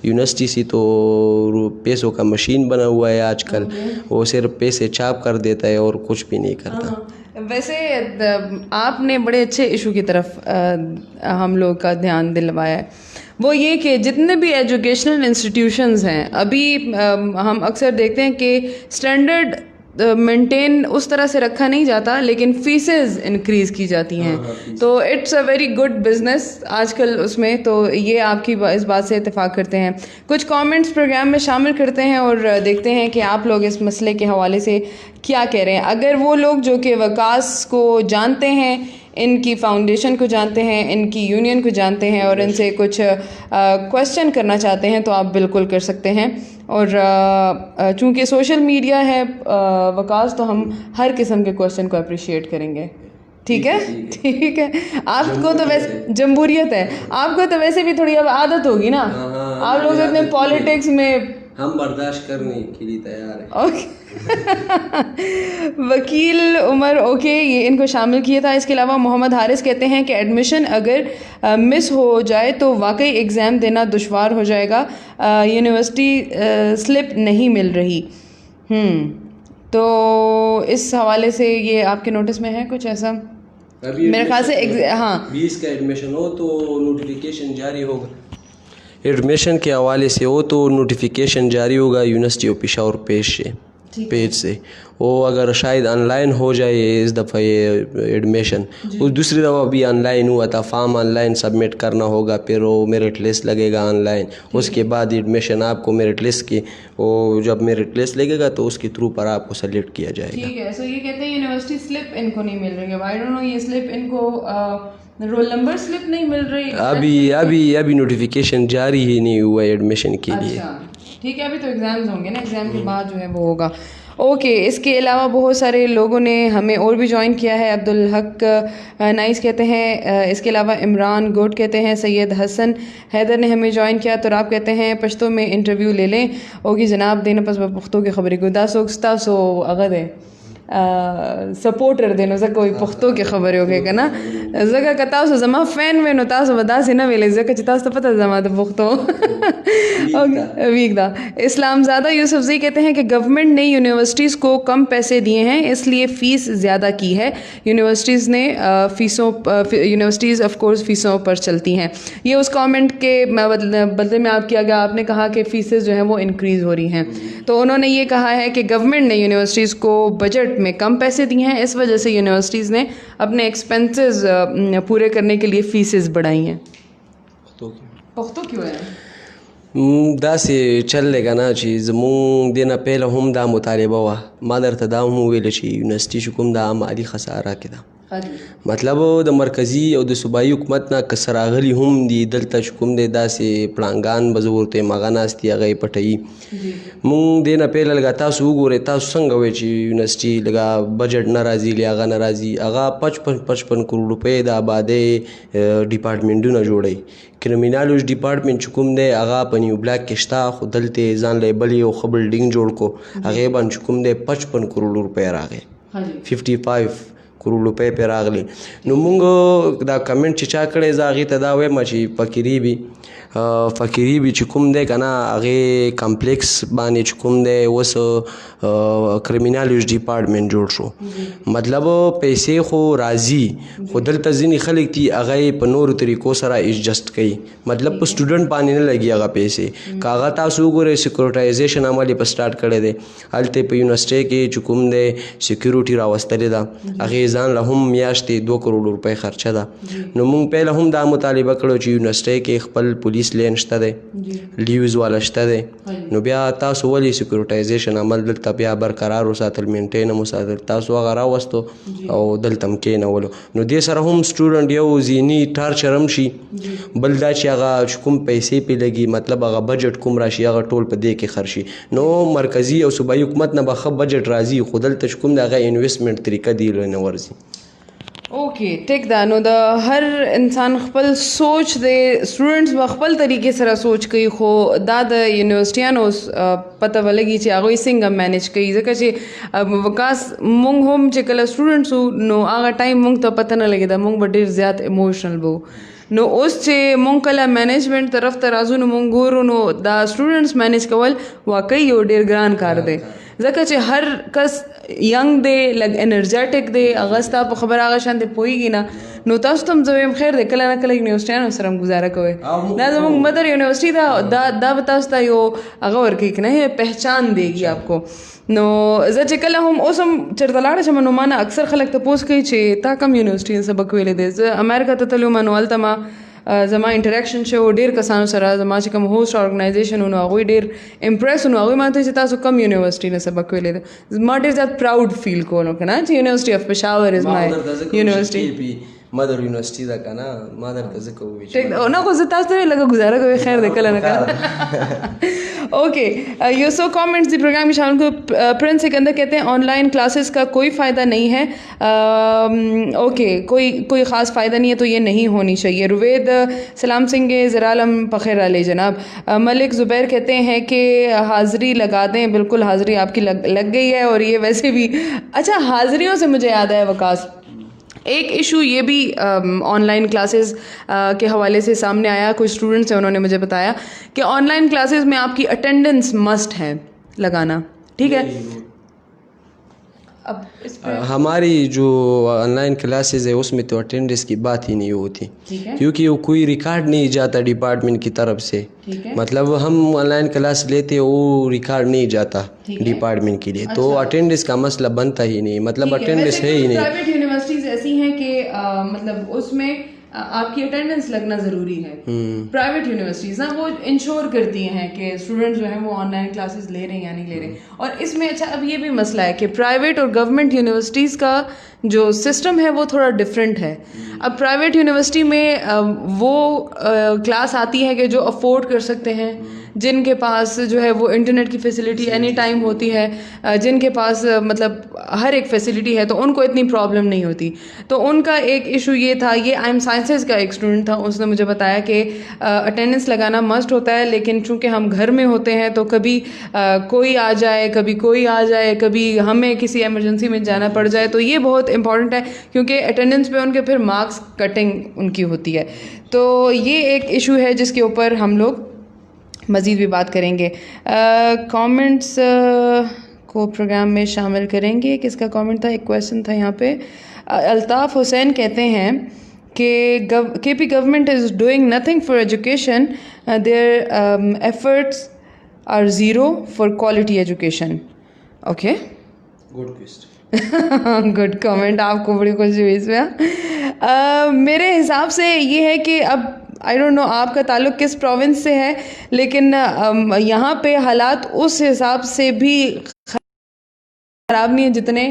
S2: یونیورسٹی سے تو پیسوں کا مشین بنا ہوا ہے آج کل, وہ صرف پیسے چھاپ کر دیتا ہے اور کچھ بھی نہیں کرتا.
S1: ویسے آپ نے بڑے اچھے ایشو کی طرف ہم لوگ کا دھیان دلوایا ہے, وہ یہ کہ جتنے بھی ایجوکیشنل انسٹیٹیوشنز ہیں ابھی ہم اکثر دیکھتے ہیں کہ اسٹینڈرڈ مینٹین اس طرح سے رکھا نہیں جاتا لیکن فیسز انکریز کی جاتی ہیں. تو it's a very good business آج کل اس میں, تو یہ آپ کی اس بات سے اتفاق کرتے ہیں. کچھ کامنٹس پروگرام میں شامل کرتے ہیں اور دیکھتے ہیں کہ آپ لوگ اس مسئلے کے حوالے سے کیا کہہ رہے ہیں. اگر وہ لوگ جو کہ وکاس کو جانتے ہیں, ان کی فاؤنڈیشن کو جانتے ہیں, ان کی یونین کو جانتے ہیں اور ان سے کچھ کوشچن کرنا چاہتے ہیں تو آپ بالکل کر سکتے ہیں. اور چونکہ سوشل میڈیا ہے وکاس, تو ہم ہر قسم کے کوشچن کو اپریشیٹ کریں گے. ٹھیک ہے, ٹھیک ہے. آپ کو تو ویسے جمہوریت ہے, آپ کو تو ویسے بھی تھوڑی اب عادت ہوگی نا, آپ لوگ اتنے پالیٹکس میں
S2: ہم برداشت کرنے کے لیے تیار ہیں.
S1: اوکے. وکیل عمر, اوکے, یہ ان کو شامل کیا تھا. اس کے علاوہ محمد حارث کہتے ہیں کہ ایڈمیشن اگر مس ہو جائے تو واقعی ایگزام دینا دشوار ہو جائے گا, یونیورسٹی سلپ نہیں مل رہی. تو اس حوالے سے یہ آپ کے نوٹس میں ہے کچھ ایسا؟ میرے خیال سے ہاں
S2: 20 کا ایڈمیشن ہو تو نوٹیفیکیشن جاری ہوگا. ایڈمیشن کے حوالے سے ہو تو نوٹیفیکیشن جاری ہوگا یونیورسٹی آف پشاور پیج سے. وہ اگر شاید آن لائن ہو جائے اس دفعہ یہ ایڈمیشن, اس دوسری دفعہ بھی آن لائن ہوا تھا, فارم آن لائن سبمٹ کرنا ہوگا, پھر وہ میرٹ لسٹ لگے گا آن لائن, اس کے بعد ایڈمیشن آپ کو میرٹ لسٹ کی, وہ جب میرٹ لسٹ لگے گا تو اس کے تھرو پر آپ کو سلیکٹ کیا جائے گا.
S1: ٹھیک ہے. سو یہ کہتے ہیں یونیورسٹی سلپ ان کو نہیں مل رہی ہے. آئی ڈونٹ نو یہ سلپ ان کو رول نمبر سلپ نہیں مل رہی.
S2: ابھی نوٹیفیکیشن جاری ہی نہیں ہوا ایڈمیشن کے لیے.
S1: اچھا ٹھیک ہے, ابھی تو ایگزامز ہوں گے نا, ایگزام کے بعد جو ہے وہ ہوگا. اوکے. اس کے علاوہ بہت سارے لوگوں نے ہمیں اور بھی جوائن کیا ہے. عبدالحق نائس کہتے ہیں, اس کے علاوہ عمران گوٹ کہتے ہیں, سید حسن حیدر نے ہمیں جوائن کیا. تو آپ کہتے ہیں پشتو میں انٹرویو لے لیں. اوکے جناب, دینا پس پختو کی خبریں کو داسو ستاسو اگر ہے سپورٹر دینو زکه وي پښتو کې خبرې وکړي که نه, ځکه که تاسو زما فین وئ نو تاسو به داسې نه ویلئ ځکه چې تاسو ته پته زما د پښتو ویک دا. اسلام زادہ یوسف زی کہتے ہیں کہ گورنمنٹ نے یونیورسٹیز کو کم پیسے دیے ہیں اس لیے فیس زیادہ کی ہے. یونیورسٹیز نے یونیورسٹیز آف کورس فیسوں پر چلتی ہیں. یہ اس کامنٹ کے بدلے میں آپ کیا گیا, آپ نے کہا کہ فیسز جو ہیں وہ انکریز ہو رہی ہیں. تو انہوں نے یہ کہا ہے کہ گورنمنٹ نے یونیورسٹیز کو بجٹ میں کم پیسے دیے ہیں, اس وجہ سے یونیورسٹیز نے اپنے ایکسپینسز پورے کرنے کے لیے فیسز بڑھائی ہیں. پختو کیوں ہے
S2: داسې چللی که نه چې زمونږ دې نه پهله هم دا مطالبه وه. ما درته دا هم وویله چې یونیورسټي چې کوم دا مالي خساره کې ده, مطلب د مرکزی او د صوبایي حکومت نه که څه راغلي هم دي دلته چې کوم دی داسې پړانګان به زه ورته یم هغه ناست دي هغه یې پټوي. مونږ دې نه پهله لږه تاسو وګورئ, تاسو څنګه وایئ چې یونیورسټي لږه بجټ نه راځي لی هغه نه راځي, هغه 55 کروڑ روپۍ د آبادۍ ډپارټمنټونه جوړوي. کرمینالوج ډپارټمنټ چې کوم دی هغه په نیو بلاک کې شته, خو دلته ځان له بل یو ښه بلډینګ جوړ کو, هغې باندې چې کوم دی 55 کروڑ روپۍ راغی, 55 کروڑ روپۍ پې راغلي. نو مونږ دا کمنټ چې چا کړی زه هغې ته دا وایم چې فقیري وي چې کوم دی که نه هغې کمپلیکس باندې چې کوم دی اوس کرمینالوجي ډپارټمنټ جوړ شو. مطلب پیسې خو راځي خو دلته ځینې خلک دي هغه یې په نورو طریقو سره ایڈجسټ کوي. مطلب په سټوډنټ باندې نه لګي هغه پیسې. که هغه تاسو وګورئ سیکورټایزیشن عمل یې په سټارټ کړی دی. هلته په یونیورسټۍ کې چې کوم دی سیکیورټي راوستلې ده هغې ځان له هم میاشتې 2 کروڑ روپۍ خرچه ده. نو مونږ پهله هم دا مطالبه کړو چې یونیورسټۍ کې خپل پولیس لین شته دی لیوز والا شته دی. نو بیا تاسو ولې سیکورټایزیشن عمل دلته بیا برقرار وساتل مینټین هم وساتل تاسو هغه راوستو او دلته هم کېنولو. نو دې سره هم سټوډنټ یو ذهني ټارچر هم شي. بل دا چې هغه چې کوم پیسې پې لګي مطلب هغه بجټ کوم راشي هغه ټول په دې کې خرچ شي. نو مرکزي او صوبایي حکومت نه به ښه بجټ راځي خو دلته چې کوم د هغه انویسټمنټ طریقه دی نه ورځي.
S1: اوکے ٹھیک دا نو د هر انسان خپل سوچ دی سټوډنټس به خپل طریقې سره سوچ کوي خو دا د یونیورسټیانو پته ولګي چې هغوی څنګه مینیج کوي ځکه چې وکاس مونږ هم چې کله سټوډنټس وو نو هغه ټایم مونږ ته پته نه لګېده مونږ به ډېر زیات ایموشنل به وو. نو اوس چې مونږ کله مینجمنټ طرف ته راځو نو مونږ ګورو نو دا سټوډنټس مینیج کول واقعي یو ډېر ګران کار دی ځکه چې هر کس ینګ دی لږ انرژیټک دی هغه ستا په خبره هغه شانتې پوهېږي نه نو تاسو ته هم زه وایم خیر دی کله نه کله یونیورسټیانو سره هم ګزاره کوئ. دا زموږ مدر یونیورسټي دا به تاسو ته یو هغه ورکوي که نه پہچان دیږي آپ کو. نو زه چې کله هم اوس هم چېرته لاړه شم نو ما نه اکثر خلک تپوس کوي چې تا کوم یونیورسټي سبق ویلی دی. زه امریکا ته تللی وم نو هلته ما زما انټریکشن شو ډېر کسانو سره زما چې کوم هوسټ ارګنایزیشن و نو هغوی ډېر امپریس و نو هغوی ماته چې تاسو کوم یونیورسټي نه سبق ویلی دی ما ډېر زیات پراؤډ فیل کولو که نه چې university of Peshawar is my university
S2: mother university ده که نه ما درته ځکه
S1: ووایي نه خو زه تاسو ته لږه ګزاره کوئ خیر دی کله نه کله. اوکے یوسو کامنٹس دی پروگرام میں شامل کو پرنس سکندر کہتے ہیں آن لائن کلاسز کا کوئی فائدہ نہیں ہے. اوکے کوئی خاص فائدہ نہیں ہے تو یہ نہیں ہونی چاہیے. روید سلام سنگھ زرالم پخیر علیہ جناب. ملک زبیر کہتے ہیں کہ حاضری لگا دیں. بالکل حاضری آپ کی لگ گئی ہے اور یہ ویسے بھی اچھا حاضریوں سے مجھے یاد ہے وکاس ایک ایشو یہ بھی آن لائن کلاسز کے حوالے سے سامنے آیا. کوئی اسٹوڈنٹس ہیں انہوں نے مجھے بتایا کہ آن لائن کلاسز میں آپ کی اٹینڈنس مسٹ ہے لگانا. ٹھیک ہے اب
S2: ہماری جو آن لائن کلاسز ہے اس میں تو اٹینڈنس کی بات ہی نہیں ہوتی کیونکہ وہ کوئی ریکارڈ نہیں جاتا ڈپارٹمنٹ کی طرف سے. مطلب ہم آن لائن کلاس لیتے وہ ریکارڈ نہیں جاتا ڈپارٹمنٹ کے لیے تو اٹینڈنس کا مسئلہ بنتا ہی نہیں. مطلب اٹینڈنس ہے ہی نہیں.
S1: پرائیویٹ یونیورسٹیز ایسی ہیں کہ مطلب اس میں آپ کی اٹینڈنس لگنا ضروری ہے. پرائیویٹ یونیورسٹیز نا وہ انشور کرتی ہیں کہ اسٹوڈنٹس جو ہیں وہ آن لائن کلاسز لے رہے ہیں یا نہیں لے رہے. اور اس میں اچھا اب یہ بھی مسئلہ ہے کہ پرائیویٹ اور گورنمنٹ یونیورسٹیز کا جو سسٹم ہے وہ تھوڑا ڈفرینٹ ہے. اب پرائیویٹ یونیورسٹی میں وہ کلاس آتی ہے کہ جو افورڈ کر سکتے ہیں جن کے پاس جو ہے وہ انٹرنیٹ کی فیسلٹی اینی ٹائم ہوتی ہے جن کے پاس مطلب ہر ایک فیسلٹی ہے تو ان کو اتنی پرابلم نہیں ہوتی. تو ان کا ایک ایشو یہ تھا. یہ آئی ایم سائنسز کا ایک اسٹوڈنٹ تھا اس نے مجھے بتایا کہ اٹینڈنس لگانا مسٹ ہوتا ہے لیکن چونکہ ہم گھر میں ہوتے ہیں تو کبھی کوئی آ جائے کبھی کوئی آ جائے کبھی ہمیں کسی ایمرجنسی میں جانا پڑ جائے تو یہ بہت امپورٹنٹ ہے کیونکہ اٹینڈنس پہ ان کے پھر مارکس کٹنگ ان کی ہوتی ہے. تو یہ ایک ایشو ہے جس کے اوپر ہم لوگ مزید بھی بات کریں گے. کامنٹس کو پروگرام میں شامل کریں گے. کس کا کامنٹ تھا ایک کویشچن تھا یہاں پہ. الطاف حسین کہتے ہیں کہ K P government is doing nothing for education their efforts are zero for quality education. Okay good comment آپ کو بڑی خوشی ہوئی اس میں. میرے حساب سے یہ ہے کہ اب آئی ڈونٹ نو آپ کا تعلق کس پروونس سے ہے لیکن یہاں پہ حالات اس حساب سے بھی خراب نہیں ہیں جتنے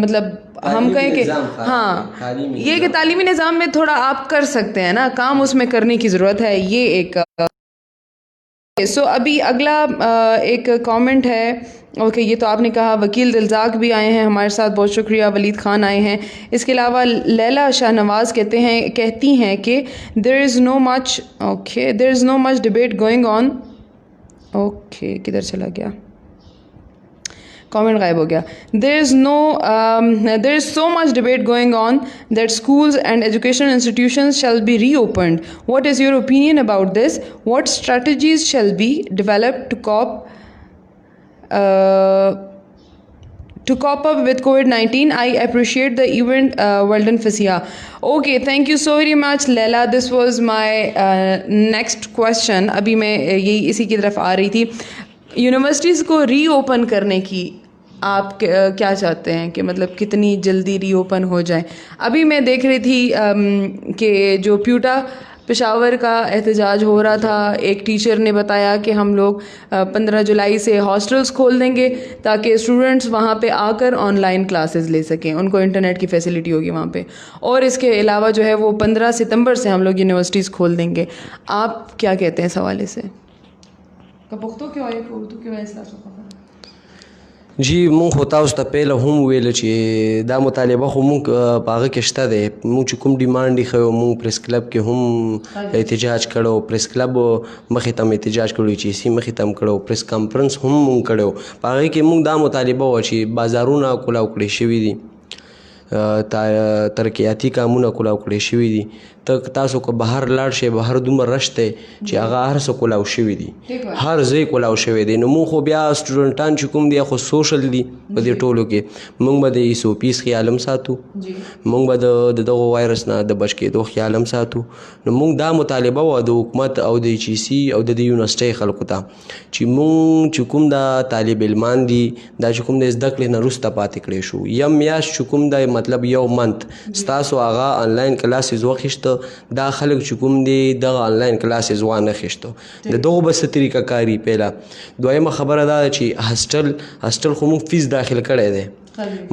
S1: مطلب ہم کہیں کہ ہاں یہ کہ تعلیمی نظام میں تھوڑا آپ کر سکتے ہیں نا کام اس میں کرنے کی ضرورت ہے. یہ ایک سو ابھی اگلا ایک کامنٹ ہے. اوکے یہ تو آپ نے کہا. وکیل دلزاق بھی آئے ہیں ہمارے ساتھ بہت شکریہ. ولید خان آئے ہیں. اس کے علاوہ لیلا شاہ نواز کہتی ہیں کہ دیر از نو مچ ڈبیٹ گوئنگ آن. اوکے کدھر چلا گیا. comment غائب ہو گیا. There is so much debate going on that schools and educational institutions shall be reopened. What is your opinion about this? What strategies shall be developed to cope up with COVID-19? I appreciate the event. Well done, Fasiha. Okay, thank you so very much, Leila. This was my next question. ابھی میں یہی اسی کی طرف آ رہی تھی. Universities کو ری open کرنے کی آپ کیا چاہتے ہیں کہ مطلب کتنی جلدی ری اوپن ہو جائے؟ ابھی میں دیکھ رہی تھی کہ جو پیوٹا پشاور کا احتجاج ہو رہا تھا، ایک ٹیچر نے بتایا کہ ہم لوگ 15 جولائی سے ہاسٹلس کھول دیں گے تاکہ اسٹوڈنٹس وہاں پہ آ کر آن لائن کلاسز لے سکیں، ان کو انٹرنیٹ کی فیسلٹی ہوگی وہاں پہ. اور اس کے علاوہ جو ہے وہ 15 ستمبر سے ہم لوگ یونیورسٹیز کھول دیں گے. آپ کیا کہتے ہیں اس حوالے سے؟
S2: جی مونږ خو تاسو ته پیله هم ویله چې دا مطالبه خو مونږ په هغه کې شته دی. مونږ چې کوم ډیمانډ یې ښیو، مونږ پریس کلب کې هم احتجاج کړو، پریس کلب مخې ته هم احتجاج کړو، چې سی مخې ته هم کړو، پریس کانفرنس هم مونږ کړو. په هغې کې مونږ دا مطالبه وه چې بازارونه کولاو کړی شوي دي، ترقیاتي کامونه کولاو کړی شوي دي. تاسو که بهر لاړ شئ، بهر دومره رش دی چې هغه هر څه کولاو شوي دي، هر ځای کولاو شوی دی. نو مونږ خو بیا سټوډنټان چې کوم دی خو سوشل دي په دې ټولو کې. مونږ به د ایسوپیس خیال هم ساتو، مونږ به د دغو وایرس نه د بچ کېدو خیال هم ساتو. نو مونږ دا مطالبه وه د حکومت او د ایچ ای سی او د دې یونیورسټۍ خلکو ته چې مونږ چې کوم دا طالب علمان دي، دا چې کوم د زده کړې نه وروسته پاتې کړی شو، یم میاشت چې کوم دی مطلب یو منت ستاسو هغه آنلاین کلاسز وخیشته، دا خلک چې کوم دی دغه آنلاین کلاسز وانه خیشته. د دغو به څه طریقه کاري پیله. دویمه خبره دا ده چې هاسټل خو مونږ فیس داخل کړی دی،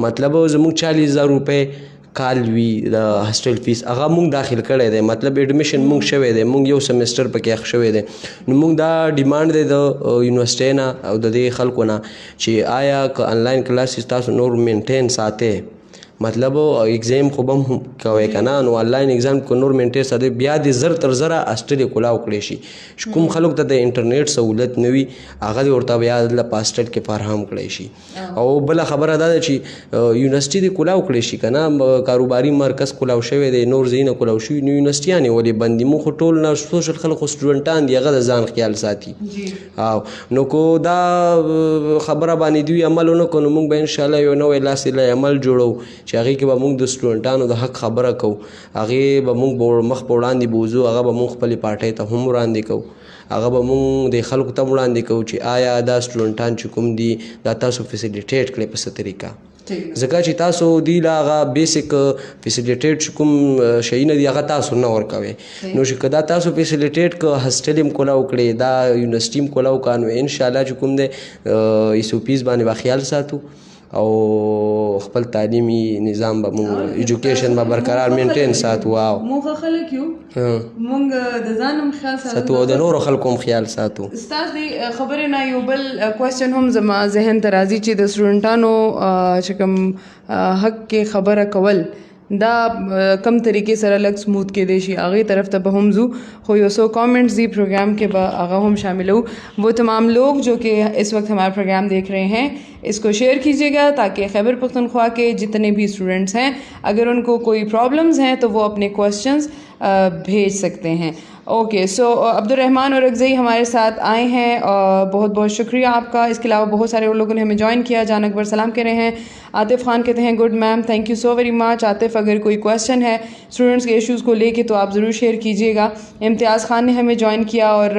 S2: مطلب زمونږ 40,000 روپۍ کال وي د هاسټل فیس، هغه مونږ داخل کړی دی، مطلب ایډمیشن مونږ شوی دی، مونږ یو سیمسټر پکې اخ شوی دی. نو مونږ دا ډیمانډ دی د یونیورسټۍ نه او د دې خلکو نه چې آیا که آنلاین کلاسز تاسو نور مینټین ساتئ، مطلب ایگزام خو به هم کوئ که نه، نو آنلاین ایگزام که نور مینټین ساتئ، بیا د زر تر زره هاسټل یې کولاو کړی شي. کوم خلکو ته د انټرنیټ سهولت نه وي هغه دې ورته بیا دلته په هاسټل کې فراهم کړی شي. او بله خبره دا ده چې یونیورسټي دې کولاو کړی شي که نه، کاروباري مرکز کولاو شوی دی، نور ځایونه کولاو شوي، نو یونیورسټیانې ولې بند دي؟ مونږ خو ټول نه سوشل خلک خو سټوډنټان دي، هغه د ځان خیال ساتي. نو کو دا خبره باندې دوی عمل ونه کړو، نو مونږ به انشاءالله یو نوی لاسې عمل جوړو چې هغې کې به مونږ د سټوډنټانو د حق خبره کوو، هغې به مونږ مخ په وړاندې بوځو، هغه به مونږ خپلې پارټۍ ته هم وړاندې کوو، هغه به مونږ د خلکو ته وړاندې کوو چې آیا دا سټوډنټان چې کوم دي دا تاسو فیسیلیټیټ کړئ په څه طریقه، ځکه چې تاسو دوی له هغه بیسک فیسیلیټیټ چې کوم شیونه دي هغه تاسو نه ورکوئ. نو چې که دا تاسو فیسیلیټیټ که هاسټل هم کولاو کړئ، دا یونیورسټي هم کولاو کړه، نو انشاءالله چې کوم دی ایسوپیز باندې به خیال ساتو او خپل تعلیمي نظام به مونږ ایجوکیشن به برقرار مینټین ساتو. واو
S1: مونږ خلک یو، مونږ د ځان هم خیال
S2: ساتو او د نورو خلکو هم خیال ساتو.
S1: استاد دې خبرې نه یو بل کوېسچن هم زما ذهن ته راځي چې د سټوډنټانو چې کوم حق کې خبره کول دا کم طریقې سره لږ سموتھ کېدی شي، هغې طرف ته به هم ځو. خو یو څو کامنٹس دی پروگرام کے به هغه هم شامل ہو. وہ تمام لوگ جو کہ اس وقت ہمارا پروگرام دیکھ رہے ہیں اس کو شیئر کیجیے گا تاکہ خیبر پختونخوا کے جتنے بھی اسٹوڈنٹس ہیں اگر ان کو کوئی پرابلمز ہیں تو وہ اپنے کویسچنز بھیج سکتے ہیں. اوکے سو عبد الرحمٰن اور اگزئی ہمارے ساتھ آئے ہیں، بہت بہت شکریہ آپ کا. اس کے علاوہ بہت سارے اور لوگوں نے ہمیں جوائن کیا. جان اکبر سلام کہہ رہے ہیں. عاطف خان کہتے ہیں good ma'am, thank you so very مچ. عاطف اگر کوئی کویسچن ہے اسٹوڈنٹس کے ایشوز کو لے کے تو آپ ضرور شیئر کیجیے گا. امتیاز خان نے ہمیں جوائن کیا اور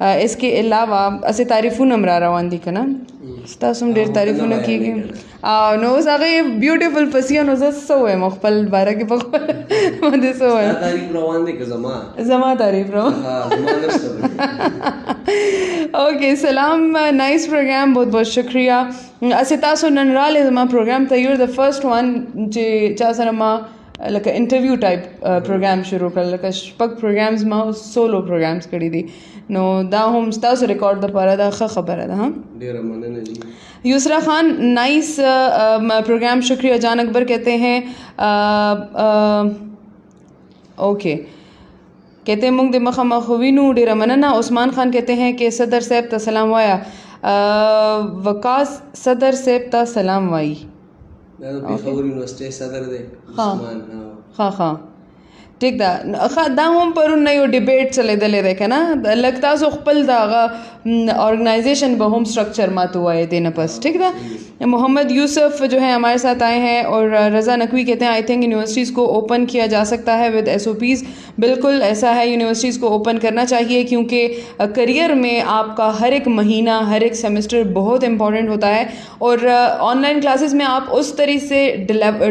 S1: اس کے علاوہ اسے تعریفون امرا روان دی کنا ستاسو ډېر تعریفونه کېږي او نو اوس هغه یې بیوټیفل پسیه نو زه څه ووایم خپل باره کې په خپل باندې څه ووایم؟
S2: تعریف روان دی که
S1: زما تعریف روان. اوکے سلام، نائس پروګرام، بہت بہت شکریہ. اسې تاسو نن راغلئ زما پروګرام ته. یو د فرسټ ون چې چا سره ما لکه انټرویو ټایپ پروګرام شروع کړل، لکه شپږ پروګرامز ما سولو پروګرامز کړي دي، نو دا هم ستاسو ریکارډ دپاره دا ښه خبره ده.
S2: ډېره مننه جی.
S1: یسرا خان نائس پروگرام، شکریہ. جان اکبر کہتے ہیں اوکے کہتے ہیں مونږ د مخامخ وینو، ډېره مننه. عثمان خان کہتے ہیں کہ صدر صاحب ته سلام وایا. وقاص صدر صاحب تا سلام وائی
S2: خبر یونیورسٹی صدر دے عثمان
S1: خواہ ٹھیک دا دا هم پرون نه یو ډیبیټ چلیدلې دی که نه لږ تاسو خپل د هغه آرگنائزیشن به هم اسٹرکچر ما تو وایے دے نا پس ٹھیک دا. محمد یوسف جو ہے ہمارے ساتھ آئے ہیں اور رضا نقوی کہتے ہیں آئی تھنک یونیورسٹیز کو اوپن کیا جا سکتا ہے ود ایس او پیز. بالکل ایسا ہے, یونیورسٹیز کو اوپن کرنا چاہیے کیونکہ کریئر میں آپ کا ہر ایک مہینہ ہر ایک سیمسٹر بہت امپورٹنٹ ہوتا ہے اور آن لائن کلاسز میں آپ اس طریقے سے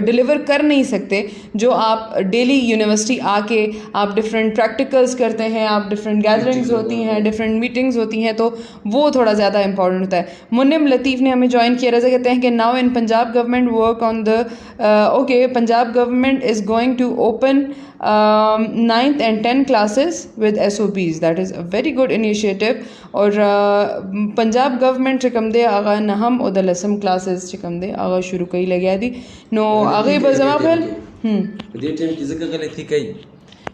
S1: ڈلیور کر نہیں سکتے جو آپ ڈیلی یونیورسٹی آ کے آپ ڈفرینٹ پریکٹیکلز کرتے ہیں, آپ ڈفرینٹ گیدرنگز ہوتی ہیں, ڈفرینٹ میٹنگز ہوتی ہیں, تو وہ تھوڑا زیادہ امپورٹنٹ ہوتا ہے. منم لطیف نے ہمیں جوائن کیا. رضا کہتے ہیں کہ now in Punjab government work on the okay Punjab government is going to open 9th and 10th classes with SOPs. that is a very good initiative. اور پنجاب گورنمنٹ چکم دے آغا نہم او دا لسم کلاسز چکم دے آغا شروع کئی لگیا دی نو آغای با زما پھل
S2: دې ټیم کې ځکه غلطي کوي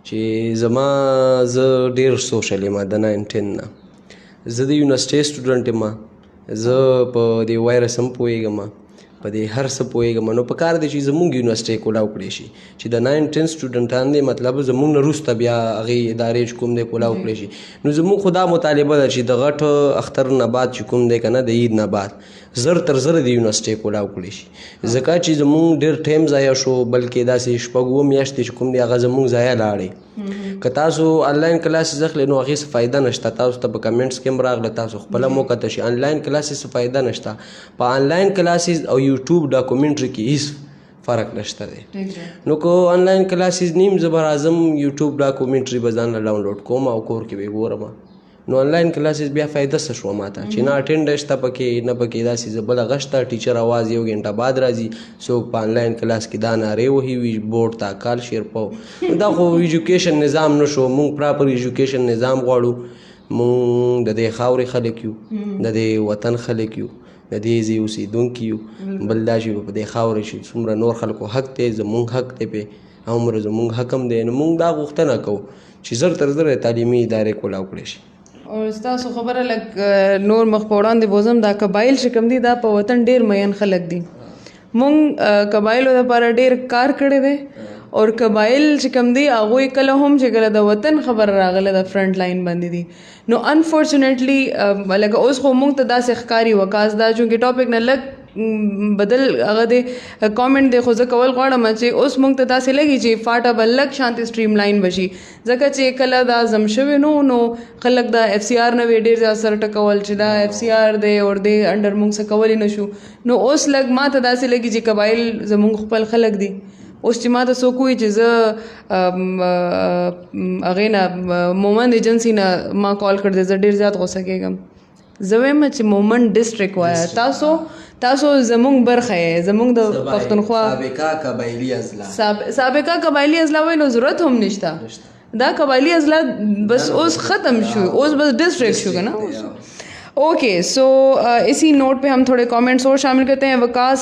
S2: چې زما زه ډېر سوشل یم د 9-10 نه. زه د یونیورسټۍ سټوډنټ یم, زه په دې وایرس هم پوهېږم, په دې هر څه پوهېږم. نو په کار دی چې زمونږ یونیورسټۍ کولاو کړی شي چې د 9-10 سټوډنټان دی, مطلب زمونږ نه وروسته بیا هغې ادارې چې کوم دی کولاو کړی شي. نو زمونږ خو دا مطالبه ده چې د غټ اختر نه بعد چې کوم دی که نه د عید نه بعد زر تر زره د یونیورسټۍ کولاو کړی شي, ځکه چې زمونږ ډېر ټایم ضایع شو, بلکې داسې شپږ اووه میاشتې چې کوم دی هغه زمونږ ضایع لاړې. که تاسو آنلاین کلاسز اخلئ نو هغې څه فایده نشته. تاسو ته په کمنټس کې هم راغله, تاسو خپله هم وکته چې آنلاین کلاسز څه فایده نشته. په آنلاین کلاسز او یوټیوب ډاکومنټري کې هیڅ فرق نشته دی. نو که آنلاین کلاسز نیم زه به راځم یوټیوب ډاکومنټري به ځان له ډاونلوډ کوم او کور کې به یې ګورم. نو آنلاین کلاسز بیا فایده څه شوه ماته چې نه اټینډ شته پکې, نه پکې داسې زه بله غږ شته, ټیچر اواز یو ګنټه بعد راځي, څوک په آنلاین کلاس کې دا نارې وهي وي بورډ ته کال شیر پو. دا خو ایجوکیشن نظام نه شو. مونږ پراپر ایجوکیشن نظام غواړو. مونږ د دې خاورې خلک یو, د دې وطن خلک یو, د دې ځای اوسېدونکي یو. بل دا چې په دې خاورې چې څومره نور خلکو حق دی زمونږ حق دی پې, هومره زمونږ حق هم دی. نو مونږ دا غوښتنه کوو چې زر تر زره تعلیمي ادارې کولاو کړی شي.
S1: اور ستاسو خبره لږ نور مخ په وړاندې بوزم, دا قبایل چې کوم دي دا په وطن ډېر مین خلک دي. مونږ قبایلو دپاره ډېر کار کړی دی اور قبایل چې کوم دي هغوی کله هم چې کله د وطن خبر راغله د فرنٹ لاین باندې دي. نو انفارچونیټلی لکه اوس خو مونږ ته داسې ښکاري وکاس دا چونکې ټاپک نه لږ بدل هغه دی کامنټ دی, خو زه کول غواړم چې اوس مونږ ته داسې لګي چې فاټه به لږ شانتې سټریم لاین بشي, ځکه چې کله دا زم شوی نو خلک دا اف سی آر نه وی ډېر زیات سره ټکول چې the if C are the اور دی انډر مونږ څه کولی نه شو. نو اوس لږ ما ته داسې لګي چې قبایل زمونږ خپل خلک دي. اوس چې ما ته څوک وایي چې زه هغې نه مومند ایجنسي نه ما کال کړ دی, زه ډېر زیات غوسه کېږم. زه وایم چې مومند ډسټرک وایه, تاسو زمونږ برخه یې, زمونږ د پښتونخوا سابقه قبایلي اضلاع وایي نو ضرورت هم نشته. دا قبایلی اضلاع بس اوس ختم شو, اوس بس ڈسٹرکٹ شو گا نا. اوکے سو اسی نوٹ پہ ہم تھوڑے کامنٹس اور شامل کرتے ہیں. وقاص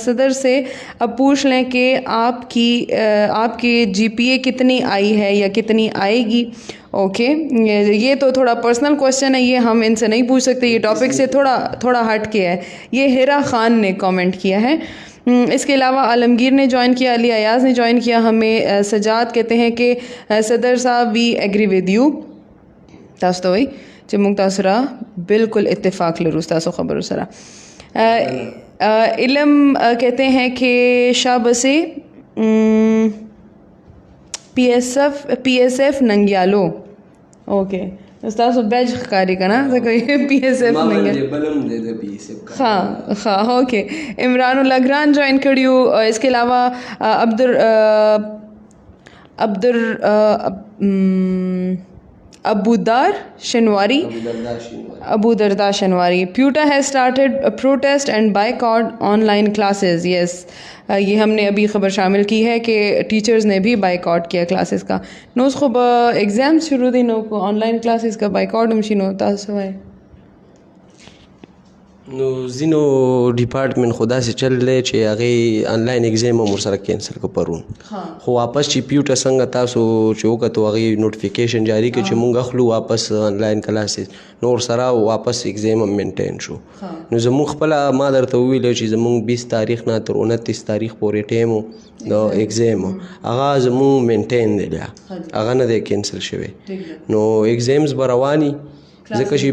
S1: صدر سے اب پوچھ لیں کہ آپ کی جی پی اے کتنی آئی ہے یا کتنی آئے گی. اوکے یہ تو تھوڑا پرسنل کوشچن ہے, یہ ہم ان سے نہیں پوچھ سکتے, یہ ٹاپک سے تھوڑا ہٹ کے ہے. یہ ہیرا خان نے کامنٹ کیا ہے. اس کے علاوہ عالمگیر نے جوائن کیا, علی ایاز نے جوائن کیا ہمیں. سجاد کہتے ہیں کہ صدر صاحب وی ایگری ود یو. تاسو ته وایي چې موږ تاسو سره بالکل اتفاق لرو ستاسو خبرو سره. علم کہتے ہیں کہ شابسے پی ایس ایف ننگیالو. اوکے تاسو بیج ښکاري که نه ځکه پی ایس ایف ننګیالو. ہاں اوکے. عمران الاگران جوائن کړي وو. اس کے علاوہ Abu Darda Shinwari. PUTA has started protest and boycott online classes. Yes یہ ہم نے ابھی خبر شامل کی ہے کہ ٹیچرز نے بھی بائیکاٹ کیا کلاسز کا. نو اس کو ایگزامس شروع دی نو آن لائن کلاسز کا بائیکاٹ مشین ہوتا سوائے
S2: نو ځینو ډپارټمنټ خو داسې چل دی چې هغې آنلاین اگزام هم ورسره کینسل کړه پرون خو واپس چې پیوټه څنګه تاسو چې وکتو هغې نوټیفیکیشن جاري کړه چې مونږ اخلو واپس آنلاین کلاسز نو ورسره واپس اگزام هم مینټین شو نو زمونږ خپله ما درته وویلو چې زمونږ 20 تاریخ نه تر 29 تاریخ پورې ټایم و د اگزام هغه زمونږ مینټین دی بیا هغه نه دی کینسل شوی نو اگزامز به رواني ځکه چې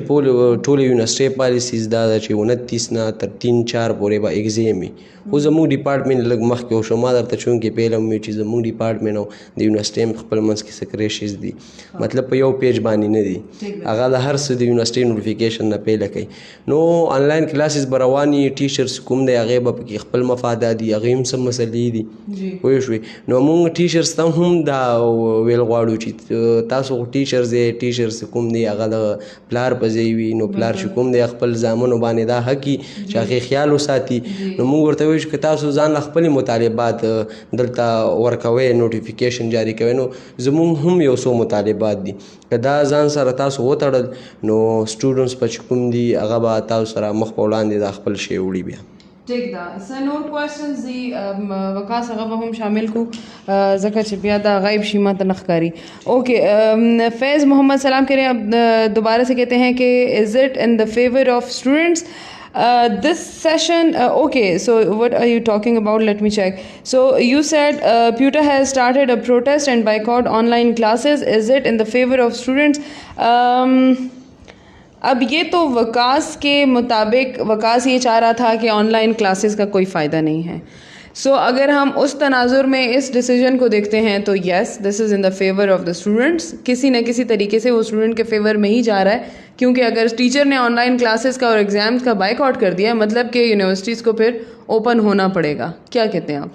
S2: ټولې یونیورسټۍ پالیسیز دا ده چې 29 نه تر 3-4 پورې به اگزام وي خو زموږ ډپارټمنټ لږ مخکې وشو ما درته چونکې پیل هم وي چې زموږ ډپارټمنټ او د یونیورسټۍ هم خپل منځ کې څه کریشز دي مطلب په یو پیج باندې نه دي هغه د هر څه د یونیورسټۍ نوټیفیکیشن نه پیله کوي نو آنلاین کلاسز به رواني ټیچرس کوم دی هغې به پکې خپل مفادات دي هغې هم څه مسلې دي پوه شوې نو موږ ټیچرس ته هم دا ویل غواړو چې تاسو ټیچرز یې ټیچرس کوم دی هغه د پلار په ځای وي نو پلار چې کوم دی خپل زامنو باندې دا حق چې هغې خیال وساتي نو موږ ورته وایو چې که تاسو ځان له خپلې مطالبات دلته ورکوئ نوټیفیکیشن جاري کوئ نو زموږ هم یو څو مطالبات دي که دا ځان سره تاسو وتړل نو سټوډنټس به چې کوم دي هغه به تاسو سره مخ په وړاندې دا خپل شی وړي بیا
S1: ٹھیک دا سر نور کوشچنز دی وقاص هغه به هم شامل کو ځکه چې بیا دا غیب شي ما ته نه ښکاري اوکے فیض محمد سلام کریں اب دوبارہ سے کہتے ہیں کہ is it in the favour of students this session okay so what are you talking about, let me check. So you said PUTA has started a protest and boycott online classes, is it in the favor of students? اب یہ تو وقاص کے مطابق وقاص یہ چاہ رہا تھا کہ آن لائن کلاسز کا کوئی فائدہ نہیں ہے سو اگر ہم اس تناظر میں اس ڈیسیجن کو دیکھتے ہیں تو yes this is in the favour of the students کسی نہ کسی طریقے سے وہ اسٹوڈنٹ کے فیور میں ہی جا رہا ہے کیونکہ اگر ٹیچر نے آن لائن کلاسز کا اور ایگزامس کا بائک آؤٹ کر دیا مطلب کہ یونیورسٹیز کو پھر اوپن ہونا پڑے گا. کیا کہتے ہیں آپ؟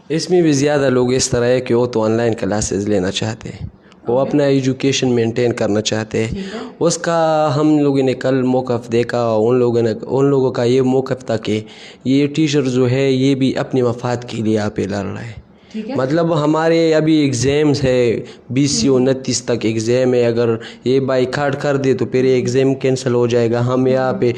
S2: اس میں بھی زیادہ لوگ اس طرح ہے کہ وہ تو آن لائن کلاسز لینا چاہتے ہیں وہ اپنا ایجوکیشن مینٹین کرنا چاہتے ہیں اس کا ہم لوگوں نے کل موقف دیکھا ان لوگوں کا یہ موقف تھا کہ یہ ٹیچر جو ہے یہ بھی اپنے مفاد کے لیے یہاں پہ لڑ رہا ہے مطلب ہمارے ابھی ایگزامس ہے 20 سے 29 تک ایگزام ہے اگر یہ بائیکاٹ کر دے تو پھر ایگزام کینسل ہو جائے گا ہم یہاں پہ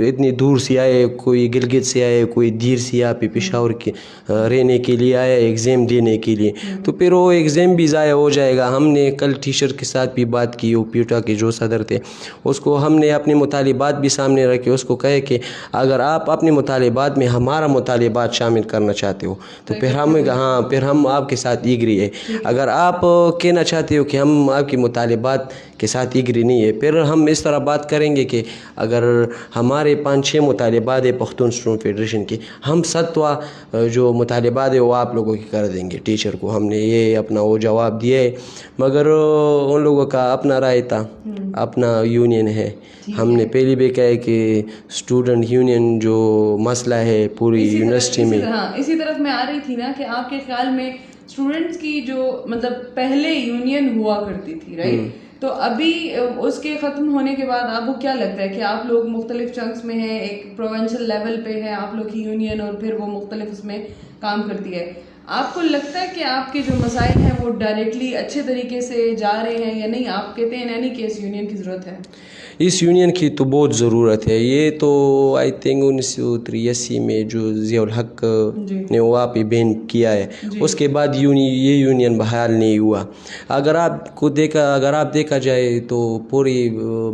S2: اتنی دور سے آئے کوئی گلگت سے آئے کوئی دیر سے یہاں پہ پشاور کے رہنے کے لیے آیا ایگزام دینے کے لیے تو پھر وہ ایگزام بھی ضائع ہو جائے گا. ہم نے کل ٹیچر کے ساتھ بھی بات کی وہ پیوٹا کے جو صدر تھے اس کو ہم نے اپنے مطالبات بھی سامنے رکھے اس کو کہے کہ اگر آپ اپنے مطالبات میں ہمارا مطالبات شامل کرنا چاہتے ہو تو پھر ہم آپ کے ساتھ ایگری ہے. اگر آپ کہنا چاہتے ہو کہ ہم آپ کے مطالبات کے ساتھ ایگری نہیں ہے پھر ہم اس طرح بات کریں گے کہ اگر ہمارے 5-6 مطالبات ہے پختون اسٹوڈنٹ فیڈریشن کے ہم 7واں جو مطالبات ہے وہ آپ لوگوں کی کر دیں گے ٹیچر کو. ہم نے یہ اپنا وہ جواب دیا ہے مگر ان لوگوں کا اپنا رائے تھا اپنا یونین ہے. ہم نے پہلی بھی کہا ہے کہ اسٹوڈنٹ یونین جو مسئلہ ہے پوری یونیورسٹی میں
S1: اسی طرف میں آ رہی تھی نا کہ آپ کے خیال میں اسٹوڈنٹس کی جو مطلب پہلے یونین ہوا کرتی تھی رائٹ تو ابھی اس کے ختم ہونے کے بعد آپ کو کیا لگتا ہے کہ آپ لوگ مختلف چنکس میں ہیں ایک پروونشل لیول پہ ہے آپ لوگ کی یونین اور پھر وہ مختلف اس میں کام کرتی ہے آپ کو لگتا ہے کہ آپ کے جو مسائل ہیں وہ ڈائریکٹلی اچھے طریقے سے جا رہے ہیں یا نہیں آپ کہتے ہیں اینی کیس یونین کی ضرورت ہے؟
S2: اس یونین کی تو بہت ضرورت ہے. یہ تو آئی تھنک 1983 میں جو ضیاء الحق نے وہاں پہ بین کیا ہے اس کے بعد یہ یونین بحال نہیں ہوا. اگر آپ دیکھا جائے تو پوری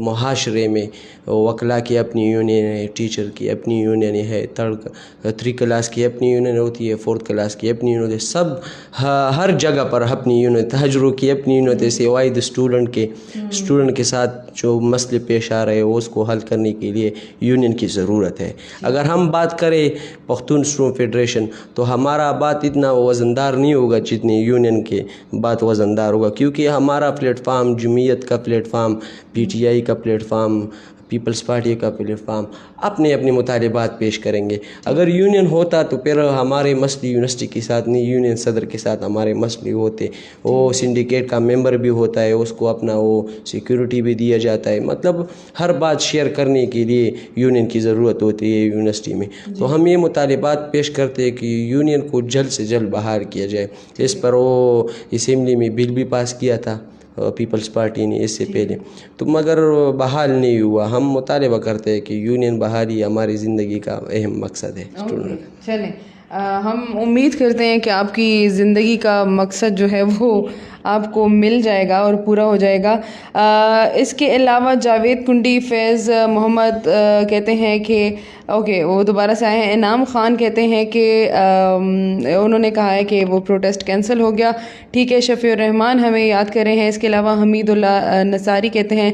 S2: معاشرے میں وکلا کی اپنی یونین ہے ٹیچر کی اپنی یونین ہے 3 کلاس کی اپنی یونین ہوتی ہے 4 کلاس کی اپنی یونین ہوتی ہے سب ہر جگہ پر اپنی یونین تہجروں کی اپنی یونین ہوتی ہے. سوائد اسٹوڈنٹ کے ساتھ جو مسئلے پیش آ رہے ہیں اس کو حل کرنے کے لیے یونین کی ضرورت ہے. اگر ہم بات کریں پختون اسٹوڈنٹ فیڈریشن تو ہمارا بات اتنا وزندار نہیں ہوگا جتنی یونین کے بات وزندار ہوگا کیونکہ ہمارا پلیٹ فارم جمعیت کا پلیٹ فارم PTI کا پلیٹ فارم پیپلز پارٹی کا پلیٹ فارم اپنے مطالبات پیش کریں گے. اگر یونین ہوتا تو پھر ہمارے مسئلے یونیورسٹی کے ساتھ نہیں یونین صدر کے ساتھ ہمارے مسئلے ہوتے. وہ سنڈیکیٹ کا ممبر بھی ہوتا ہے اس کو اپنا وہ سیکیورٹی بھی دیا جاتا ہے مطلب ہر بات شیئر کرنے کے لیے یونین کی ضرورت ہوتی ہے یونیورسٹی میں. تو ہم یہ مطالبات پیش کرتے ہیں کہ یونین کو جلد سے جلد بحال کیا جائے. اس پر وہ اسمبلی میں بل بھی پاس کیا تھا پیپلز پارٹی نے اس سے پہلے، تو مگر بحال نہیں ہوا. ہم مطالبہ کرتے ہیں کہ یونین بحالی ہماری زندگی کا اہم مقصد ہے.
S1: چلیں ہم امید کرتے ہیں کہ آپ کی زندگی کا مقصد جو ہے وہ آپ کو مل جائے گا اور پورا ہو جائے گا. اس کے علاوہ جاوید کنڈی، فیض محمد کہتے ہیں کہ اوکے وہ دوبارہ سے آئے ہیں. انعام خان کہتے ہیں کہ انہوں نے کہا ہے کہ وہ پروٹیسٹ کینسل ہو گیا. ٹھیک ہے. شفیع الرحمان ہمیں یاد کر رہے ہیں. اس کے علاوہ حمید اللہ نصاری کہتے ہیں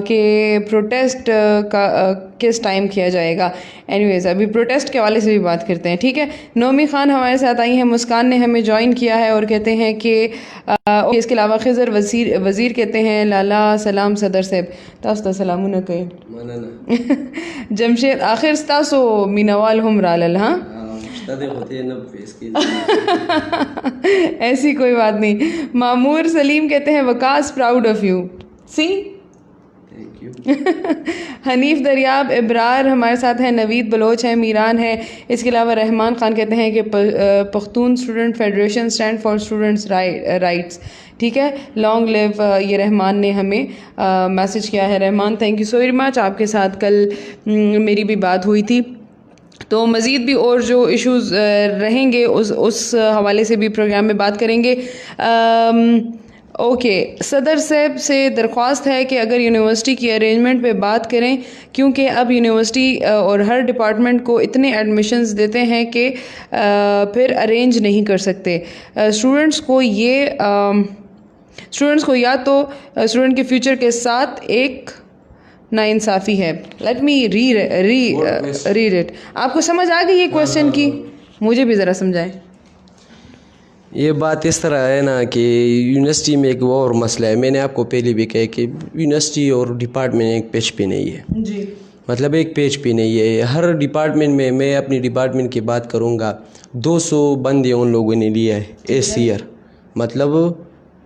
S1: کہ پروٹیسٹ کا کس ٹائم کیا جائے گا. اینی ویز ابھی پروٹیسٹ کے حوالے سے بھی بات کرتے ہیں. ٹھیک ہے. نومی خان ہمارے ساتھ آئی ہیں. مسکان نے ہمیں جوائن کیا ہے اور کہتے ہیں کہ اس کے علاوہ خضر وزیر کہتے ہیں لالا سلام صدر صاحب تاستا سلام نہ کہیں جمشید آخر ستاسو مینوال ہم رالل. ہاں ایسی کوئی بات نہیں. معمور سلیم کہتے ہیں وکاس پراؤڈ آف یو. سی حنیف دریاب ابرار ہمارے ساتھ ہیں. نوید بلوچ ہے. میران ہے. اس کے علاوہ رحمان خان کہتے ہیں کہ Pakhtun student federation stand for students rights. ٹھیک ہے. لانگ لیو یہ رحمان نے ہمیں میسج کیا ہے. Rehman thank you so very much. آپ کے ساتھ کل میری بھی بات ہوئی تھی، تو مزید بھی اور جو ایشوز رہیں گے اس حوالے سے بھی پروگرام میں بات کریں گے. اوکے. صدر صاحب سے درخواست ہے کہ اگر یونیورسٹی کی ارینجمنٹ پہ بات کریں، کیونکہ اب یونیورسٹی اور ہر ڈپارٹمنٹ کو اتنے ایڈمیشنز دیتے ہیں کہ پھر ارینج نہیں کر سکتے. اسٹوڈنٹس کو یا تو اسٹوڈنٹ کے فیوچر کے ساتھ ایک ناانصافی ہے. Let me read it. آپ کو سمجھ آ گئی یہ کوشچن کی؟ مجھے بھی ذرا سمجھائیں.
S2: یہ بات اس طرح ہے نا کہ یونیورسٹی میں ایک اور مسئلہ ہے. میں نے آپ کو پہلے بھی کہا کہ یونیورسٹی اور ڈپارٹمنٹ ایک پیج پہ نہیں ہے.
S1: جی
S2: مطلب ایک پیج پہ نہیں ہے. ہر ڈپارٹمنٹ میں اپنی ڈپارٹمنٹ کی بات کروں گا 200 بندے ان لوگوں نے لیا ہے اس ایئر. مطلب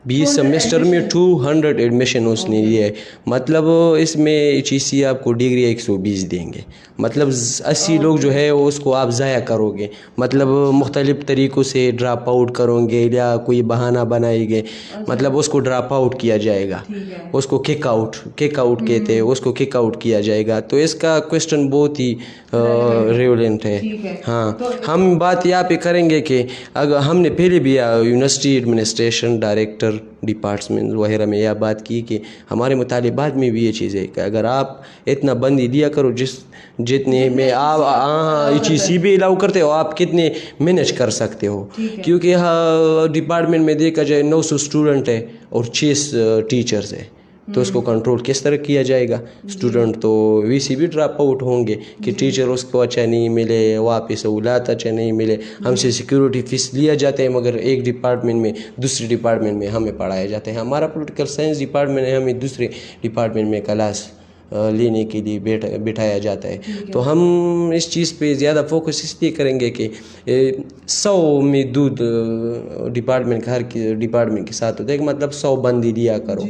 S2: 20 سیمسٹر میں 200 ایڈمیشن اس نے لیا ہے. مطلب اس میں HEC آپ کو ڈگری 120 دیں گے. مطلب 80 لوگ جو ہے اس کو آپ ضائع کرو گے. مطلب مختلف طریقوں سے ڈراپ آؤٹ کرو گے یا کوئی بہانہ بنائے گے. مطلب اس کو ڈراپ آؤٹ کیا جائے گا. اس کو کک آؤٹ کہتے ہیں. اس کو کک آؤٹ کیا جائے گا. تو اس کا کوشچن بہت ہی ریلیونٹ ہے. ہاں ہم بات یہاں پہ کریں گے کہ اگر ہم نے پہلے بھی یونیورسٹی ایڈمنسٹریشن ڈائریکٹر ڈپارٹمنٹ وغیرہ میں یہ بات کی کہ ہمارے مطالبات میں بھی یہ چیز ہے کہ اگر آپ اتنا بندی دیا کرو جتنے میں آپ HEC بھی الاؤ کرتے ہو آپ کتنے مینیج کر سکتے ہو. کیونکہ ڈپارٹمنٹ میں دیکھا جائے 900 اسٹوڈنٹ ہے اور 6 ٹیچرز ہے. تو اس کو کنٹرول کس طرح کیا جائے گا؟ اسٹوڈنٹ تو VC بھی ڈراپ آؤٹ ہوں گے کہ ٹیچر اس کو اچھا نہیں ملے، واپس سہولات اچھا نہیں ملے. ہم سے سیکیورٹی فیس لیا جاتا ہے مگر ایک ڈپارٹمنٹ میں دوسرے ڈپارٹمنٹ میں ہمیں پڑھایا جاتا ہے. ہمارا پولیٹیکل سائنس ڈپارٹمنٹ ہے، ہمیں دوسرے ڈپارٹمنٹ میں کلاس لینے کے لیے بٹھایا جاتا ہے. تو ہم اس چیز پہ زیادہ فوکس اس لیے کریں گے کہ 100 میں دودھ ڈپارٹمنٹ ہر ڈپارٹمنٹ کے ساتھ ہوتا ہے. مطلب 100 بندی دیا کرو،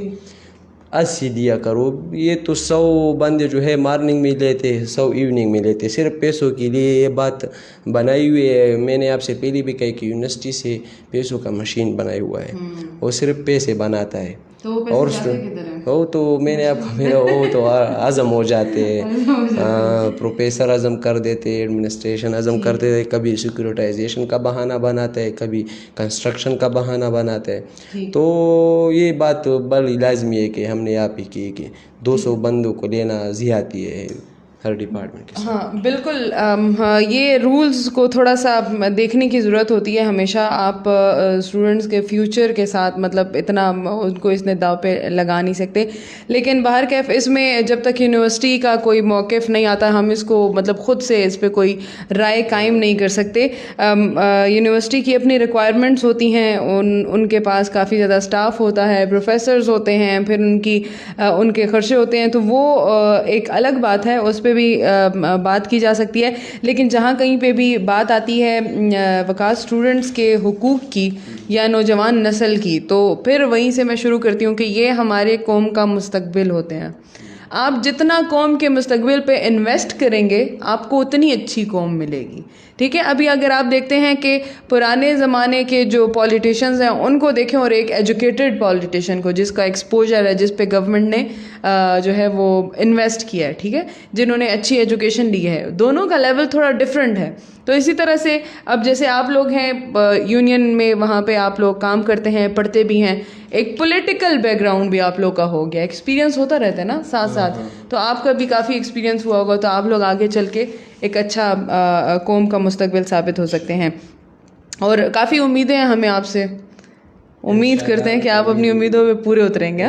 S2: 80 دیا کرو. یہ تو 100 بندے جو ہے مارننگ میں لیتے 100 ایوننگ میں لیتے. صرف پیسوں کے لیے یہ بات بنائی ہوئی ہے. میں نے آپ سے پہلے بھی کہا کہ یونیورسٹی سے پیسوں کا مشین بنایا ہوا ہے. وہ صرف پیسے بناتا ہے. اور وہ تو میں نے آپ کو وہ تو عزم ہو جاتے ہیں، پروفیسر عزم کر دیتے، ایڈمنسٹریشن عزم کر دیتے، کبھی سیکورٹائزیشن کا بہانہ بناتا ہے، کبھی کنسٹرکشن کا بہانہ بناتا ہے. تو یہ بات بڑی لازمی ہے کہ ہم نے آپ ہی کی کہ 200 بندوں کو لینا زیادتی ہے ہر ڈپارٹمنٹ کے ساتھ.
S1: ہاں بالکل. یہ رولز کو تھوڑا سا دیکھنے کی ضرورت ہوتی ہے ہمیشہ. آپ اسٹوڈنٹس کے فیوچر کے ساتھ مطلب اتنا ان کو اس نے داؤ پہ لگا نہیں سکتے. لیکن باہر کیف اس میں جب تک یونیورسٹی کا کوئی موقف نہیں آتا ہم اس کو مطلب خود سے اس پہ کوئی رائے قائم نہیں کر سکتے. یونیورسٹی کی اپنی ریکوائرمنٹس ہوتی ہیں، ان کے پاس کافی زیادہ اسٹاف ہوتا ہے، پروفیسرز ہوتے ہیں، پھر ان کے خرچے ہوتے ہیں. تو وہ ایک الگ بات ہے، اس پہ بھی بات کی جا سکتی ہے. لیکن جہاں کہیں پہ بھی بات آتی ہے وکاس اسٹوڈنٹس کے حقوق کی یا نوجوان نسل کی، تو پھر وہیں سے میں شروع کرتی ہوں کہ یہ ہمارے قوم کا مستقبل ہوتے ہیں. آپ جتنا قوم کے مستقبل پہ انویسٹ کریں گے آپ کو اتنی اچھی قوم ملے گی. ٹھیک ٹھیک ہے. ابھی اگر آپ دیکھتے ہیں کہ پرانے زمانے کے جو پولیٹیشنز ہیں ان کو دیکھیں اور ایک ایجوکیٹڈ پولیٹیشین کو جس کا ایکسپوجر ہے, جس پہ گورنمنٹ نے جو ہے وہ انویسٹ کیا ہے, ٹھیک ہے, جنہوں نے اچھی ایجوکیشن لی ہے, دونوں کا لیول تھوڑا ڈفرینٹ ہے. تو اسی طرح سے اب جیسے آپ لوگ ہیں یونین میں, وہاں پہ آپ لوگ کام کرتے ہیں, پڑھتے بھی ہیں, ایک پولیٹیکل بیک گراؤنڈ بھی آپ لوگ کا ہو گیا, ایکسپیرینس ہوتا رہتا ہے نا ساتھ ساتھ. تو آپ کا بھی کافی ایکسپیرینس ہوا ہوگا, تو آپ لوگ آگے چل کے ایک اچھا قوم کا مستقبل ثابت ہو سکتے ہیں. اور کافی امیدیں ہیں ہمیں آپ سے, امید کرتے ہیں کہ آپ اپنی امیدوں پہ پورے اتریں گے.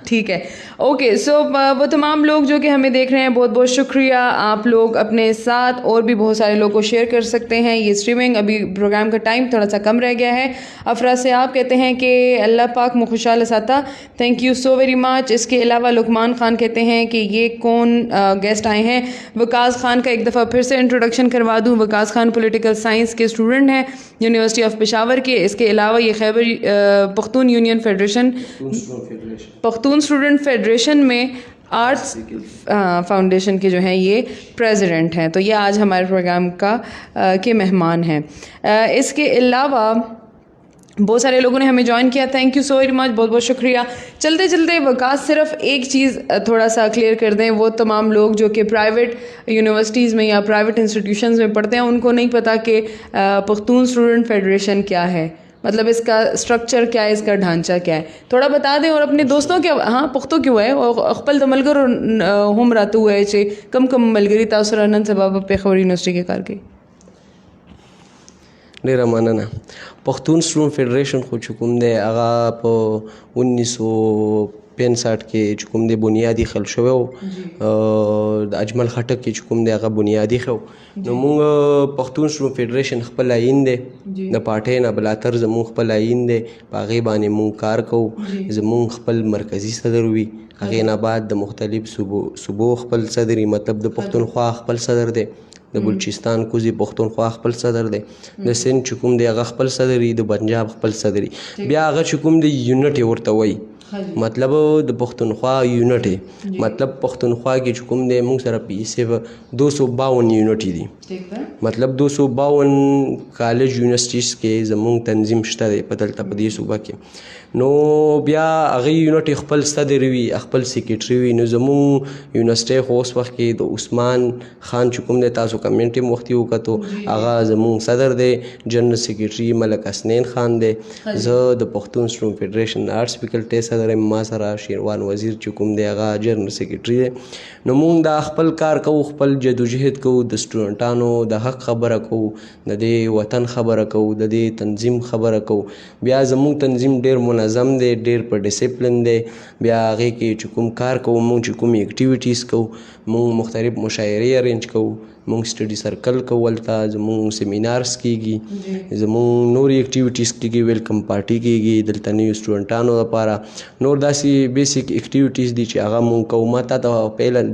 S1: ٹھیک ہے, اوکے. سو وہ تمام لوگ جو کہ ہمیں دیکھ رہے ہیں, بہت بہت شکریہ. آپ لوگ اپنے ساتھ اور بھی بہت سارے لوگ کو شیئر کر سکتے ہیں. یہ اسٹریمنگ ابھی پروگرام کا ٹائم تھوڑا سا کم رہ گیا ہے. افرا سے آپ کہتے ہیں کہ اللہ پاک خوشحال ساتا, thank you so very much. اس کے علاوہ لقمان خان کہتے ہیں کہ یہ کون گیسٹ آئے ہیں. وکاس خان کا ایک دفعہ پھر سے انٹروڈکشن کروا دوں. وکاس خان پولیٹیکل سائنس کے اسٹوڈنٹ ہیں یونیورسٹی آف پشاور کے. اس کے علاوہ یہ Khyber Pakhtun union federation, Pakhtun student federation میں آرٹس فاؤنڈیشن کے جو ہیں یہ پریزیڈنٹ ہیں. تو یہ آج ہمارے پروگرام کا کے مہمان ہیں. اس کے علاوہ بہت سارے لوگوں نے ہمیں جوائن کیا, تھینک یو سو ویری مچ, بہت بہت شکریہ. چلتے چلتے وکاس صرف ایک چیز تھوڑا سا کلیئر کر دیں. وہ تمام لوگ جو کہ پرائیویٹ یونیورسٹیز میں یا پرائیویٹ انسٹیٹیوشنز میں پڑھتے ہیں ان کو نہیں پتہ کہ پختون اسٹوڈنٹ فیڈریشن کیا ہے, مطلب اس کا اسٹرکچر کیا ہے, اس کا ڈھانچہ کیا ہے, تھوڑا بتا دیں. اور اپنے دوستوں کے ہاں پختو کیوں ہے اخپل د ملگر هم راته وایي چې کم کم ملګري تاسو سره نن سبا په پېښور یونیورسټي کې کار کوي.
S2: ډېره مننه. پښتون سټوډنټ فیډریشن خو چې کوم دی هغه په 1965 کې چې کوم دی بنیادي خل شوی و, د اجمل خټک کې چې کوم دی هغه بنیادي خو. نو موږ پښتون سټوډنټ فیډریشن خپل آئین دی د پارټۍ نه بلاتر زموږ خپل آئین دی, په هغې باندې موږ کار کوو. زموږ خپل مرکزي صدر وي, هغې نه بعد د مختلف صوبو خپل صدر وي, مطلب د پښتونخوا خپل صدر دی, د بلوچستان کوزي پښتونخوا خپل صدر دی, د سند چې کوم دی هغه خپل صدر وي, د پنجاب خپل صدر وي. بیا هغه چې کوم دی یونټ یې ورته وایي, مطلب د پښتونخوا یونټ یې, مطلب پښتونخوا کې چې کوم دی موږ سره پیسې 252 یونټ دي, مطلب 252 کالج یونیورسټیز کې زموږ تنظیم شته دی په دلته په دې صوبه کې. نو بیا هغه یونټ خپل صدر وي, خپل سیکریټري وي. نو زموږ یونیورسټۍ خو اوس وخت کې د عثمان خان چې کوم دی, تاسو کمنټ هم وختي وکتو, هغه زموږ صدر دی. جنرل سیکریټري ملک حسنین خان دی. زه د پښتون سټوډنټ فیډریشن آرټس فیکلټۍ صدر یم. ما سره شیروان وزیر چې کوم دی هغه جنرل سیکریټري دی. نو موږ دا خپل کار کوو, خپل جدوجهد کوو, د سټوډنټانو د حق خبره کوو, د دې وطن خبره کوو, د دې تنظیم خبره کوو. بیا زموږ تنظیم ډېر منظم دی, ډېر په ډسپلن دی. بیا هغې کې چې کوم کار کوو, موږ چې کوم ایکټیویټیز کوو, موږ مختلف مشاعرې ارینج کوو, موږ سټډي سرکل کوو, هلته زموږ سیمینارز کېږي, زموږ نورې ایکټیویټیز کېږي, ویلکم پارټي کېږي دلته نویو سټوډنټانو لپاره. نور داسې بیسیک ایکټیویټیز دي چې هغه موږ کوو. ما تا ته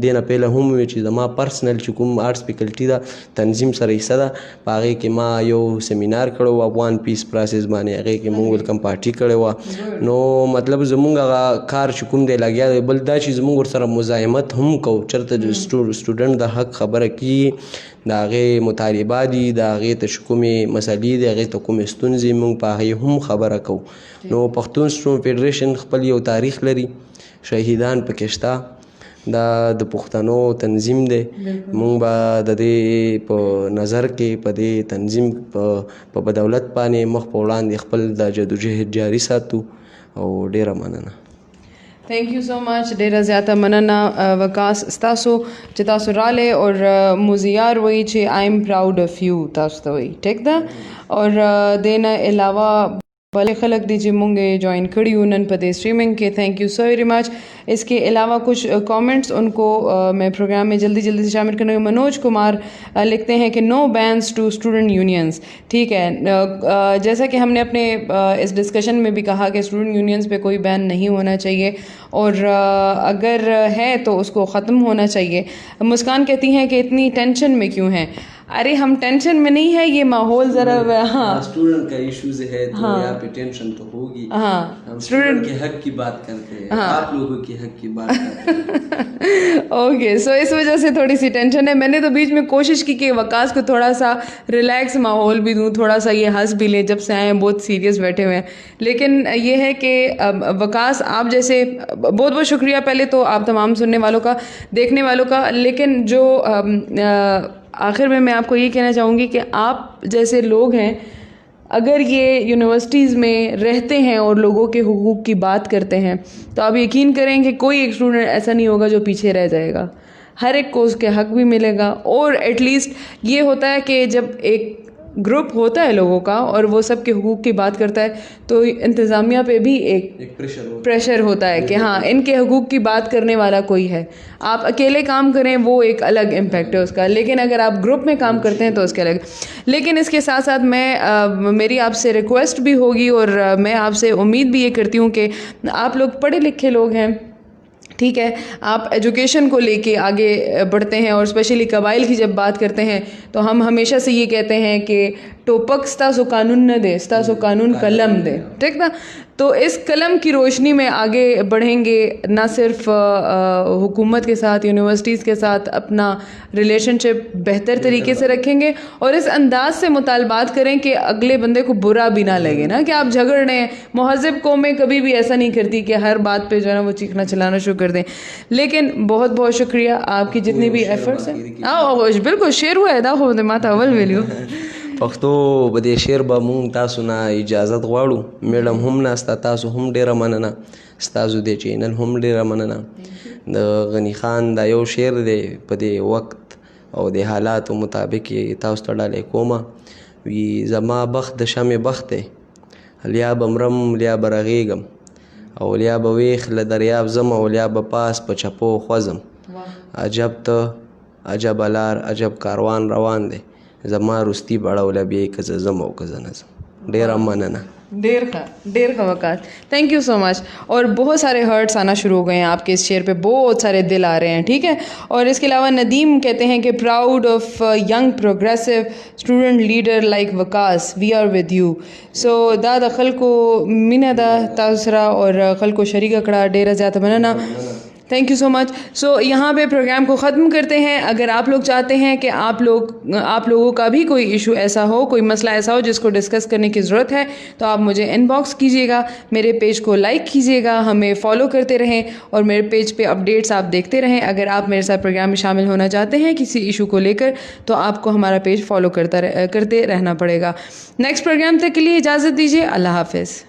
S2: دې نه پهله هم وویل چې زما پرسنل چې کوم آرټس فیکلټي ده تنظیم سره حصه ده, په هغې کې ما یو سیمینار کړی و افغان پیس پراسس باندې, هغې کې موږ ویلکم پارټي کړې وه. نو مطلب زموږ هغه کار چې کوم دی لګیا دی. بل دا چې زموږ ورسره مزاحمت هم کوو, چېرته د سټوډنټ د حق خبره کېږي, د هغې مطالبات دي, د هغې ته چې کومې مسلې دي, هغې ته کومې ستونزې, موږ په هغې هم خبره کوو. نو پښتون سټوډنټ فیډریشن خپل یو تاریخ لري, شهیدان پکې شته, دا د پښتنو تنظیم دی. موږ به د دې په نظر کې په دې تنظیم په بدولت باندې مخ په وړاندې خپل د جدوجهد جاري ساتو. او ډېره مننه.
S1: تھینک یو سو مچ, ډیره زیاته مننه وکاس ستاسو چې تاسو راله اور موزیار وایي چې آئی ایم پراؤډ آف یو, تاسو ته وایي ٹھیک ده. اور دې نه علاوه بلے خلق دی چې مونږ جوائن کړي یو نن په دې اسٹریمنگ کې, thank you so very much. اس کے علاوہ کچھ کامنٹس ان کو میں پروگرام میں جلدی جلدی سے شامل کرنے گا. منوج کمار لکھتے ہیں کہ نو بینس ٹو اسٹوڈنٹ یونینس. ٹھیک ہے, جیسا کہ ہم نے اپنے اس ڈسکشن میں بھی کہا کہ اسٹوڈنٹ یونینس پہ کوئی بین نہیں ہونا چاہیے, اور اگر ہے تو اس کو ختم ہونا چاہیے. مسکان کہتی ہیں کہ اتنی ٹینشن میں کیوں ہیں. ارے ہم ٹینشن میں نہیں ہے, یہ ماحول ذرا ہاں
S2: اسٹوڈنٹ کا ایشوز ہے تو یہاں پہ ٹینشن تو ہوگی.
S1: ہاں
S2: ہم اسٹوڈنٹ کے حق کی بات کرتے ہیں, آپ لوگوں کے حق کی بات کرتے ہیں.
S1: اوکے, سو اس وجہ سے تھوڑی سی ٹینشن ہے. میں نے تو بیچ میں کوشش کی کہ وکاس کو تھوڑا سا ریلیکس ماحول بھی دوں, تھوڑا سا یہ ہنس بھی لیں, جب سے آئے ہیں بہت سیریس بیٹھے ہوئے ہیں. لیکن یہ ہے کہ وکاس آپ جیسے, بہت بہت شکریہ پہلے تو آپ تمام سننے والوں کا, دیکھنے والوں کا. لیکن جو آخر میں آپ کو یہ کہنا چاہوں گی کہ آپ جیسے لوگ ہیں, اگر یہ یونیورسٹیز میں رہتے ہیں اور لوگوں کے حقوق کی بات کرتے ہیں, تو آپ یقین کریں کہ کوئی ایک اسٹوڈنٹ ایسا نہیں ہوگا جو پیچھے رہ جائے گا. ہر ایک کو اس کے حق بھی ملے گا. اور ایٹ لیسٹ یہ ہوتا ہے کہ جب ایک گروپ ہوتا ہے لوگوں کا اور وہ سب کے حقوق کی بات کرتا ہے, تو انتظامیہ پہ بھی ایک پریشر ہوتا ہے کہ ہاں ان کے حقوق کی بات کرنے والا کوئی ہے. آپ اکیلے کام کریں وہ ایک الگ امپیکٹ ہے اس کا, لیکن اگر آپ گروپ میں کام کرتے ہیں تو اس کے الگ. لیکن اس کے ساتھ ساتھ میری آپ سے ریکویسٹ بھی ہوگی, اور میں آپ سے امید بھی یہ کرتی ہوں کہ آپ لوگ پڑھے لکھے لوگ ہیں, ٹھیک ہے, آپ ایجوکیشن کو لے کے آگے بڑھتے ہیں, اور اسپیشلی قبائل کی جب بات کرتے ہیں تو ہم ہمیشہ سے یہ کہتے ہیں کہ ٹوپک ستاسو قانون نہ دے, ستاسو قانون قلم دے, ٹھیک نا. تو اس قلم کی روشنی میں آگے بڑھیں گے, نہ صرف حکومت کے ساتھ, یونیورسٹیز کے ساتھ اپنا ریلیشن شپ بہتر طریقے سے رکھیں گے, اور اس انداز سے مطالبات کریں کہ اگلے بندے کو برا بھی نہ لگے نا کہ آپ جھگڑ رہے ہیں. مہذب قومیں کبھی بھی ایسا نہیں کرتی کہ ہر بات پہ جو ہے نا وہ چیخنا چلانا شروع کر دیں. لیکن بہت بہت شکریہ آپ کی جتنی بھی ایفرٹس ہیں. بالکل شعر ہوا ہے دا خو د ماته اول ویلیو
S2: پښتو به دې شعر به مونږ تاسو نه اجازت غواړو. میډم هم ناسته, تاسو هم ډیره مننه, ستاسو دې چینل هم ډیره مننه. د غنی خان دا یو شعر دی, په دې وخت او د حالاتو مطابق یې تاسو ته ډالۍ کومه. وی زما بخت د شمې بخت دی, لیا به مرم لیا به رغېږم, او لیا به ویښ له دریاب ځم, او لیا به پاس په چپو خوځم. عجب ته عجب لار عجب کاروان روان دی, زما رستی بړوله بیا که زه ځم او که زه نه ځم. ډېره مننه.
S1: ډیر ښه وکاس, تھینک یو سو مچ. اور بہت سارے ہرٹس آنا شروع ہو گئے ہیں آپ کے اس شعر پہ, بہت سارے دل آ رہے ہیں, ٹھیک ہے. اور اس کے علاوہ ندیم کہتے ہیں کہ proud of young progressive student leader like Vikas, we are with you. سو دا خلکو مینه دا تاسو سره اور خلکو شریکه کړه, ډیره زیاته مننه. تھینک یو سو مچ. سو یہاں پہ پروگرام کو ختم کرتے ہیں. اگر آپ لوگ چاہتے ہیں کہ آپ لوگوں کا بھی کوئی ایشو ایسا ہو, کوئی مسئلہ ایسا ہو جس کو ڈسکس کرنے کی ضرورت ہے, تو آپ مجھے ان باکس کیجیے گا, میرے پیج کو لائک کیجیے گا, ہمیں فالو کرتے رہیں, اور میرے پیج پہ اپڈیٹس آپ دیکھتے رہیں. اگر آپ میرے ساتھ پروگرام میں شامل ہونا چاہتے ہیں کسی ایشو کو لے کر, تو آپ کو ہمارا پیج فالو کرتے رہنا پڑے گا. نیکسٹ پروگرام تک کے لیے اجازت دیجیے. اللہ حافظ.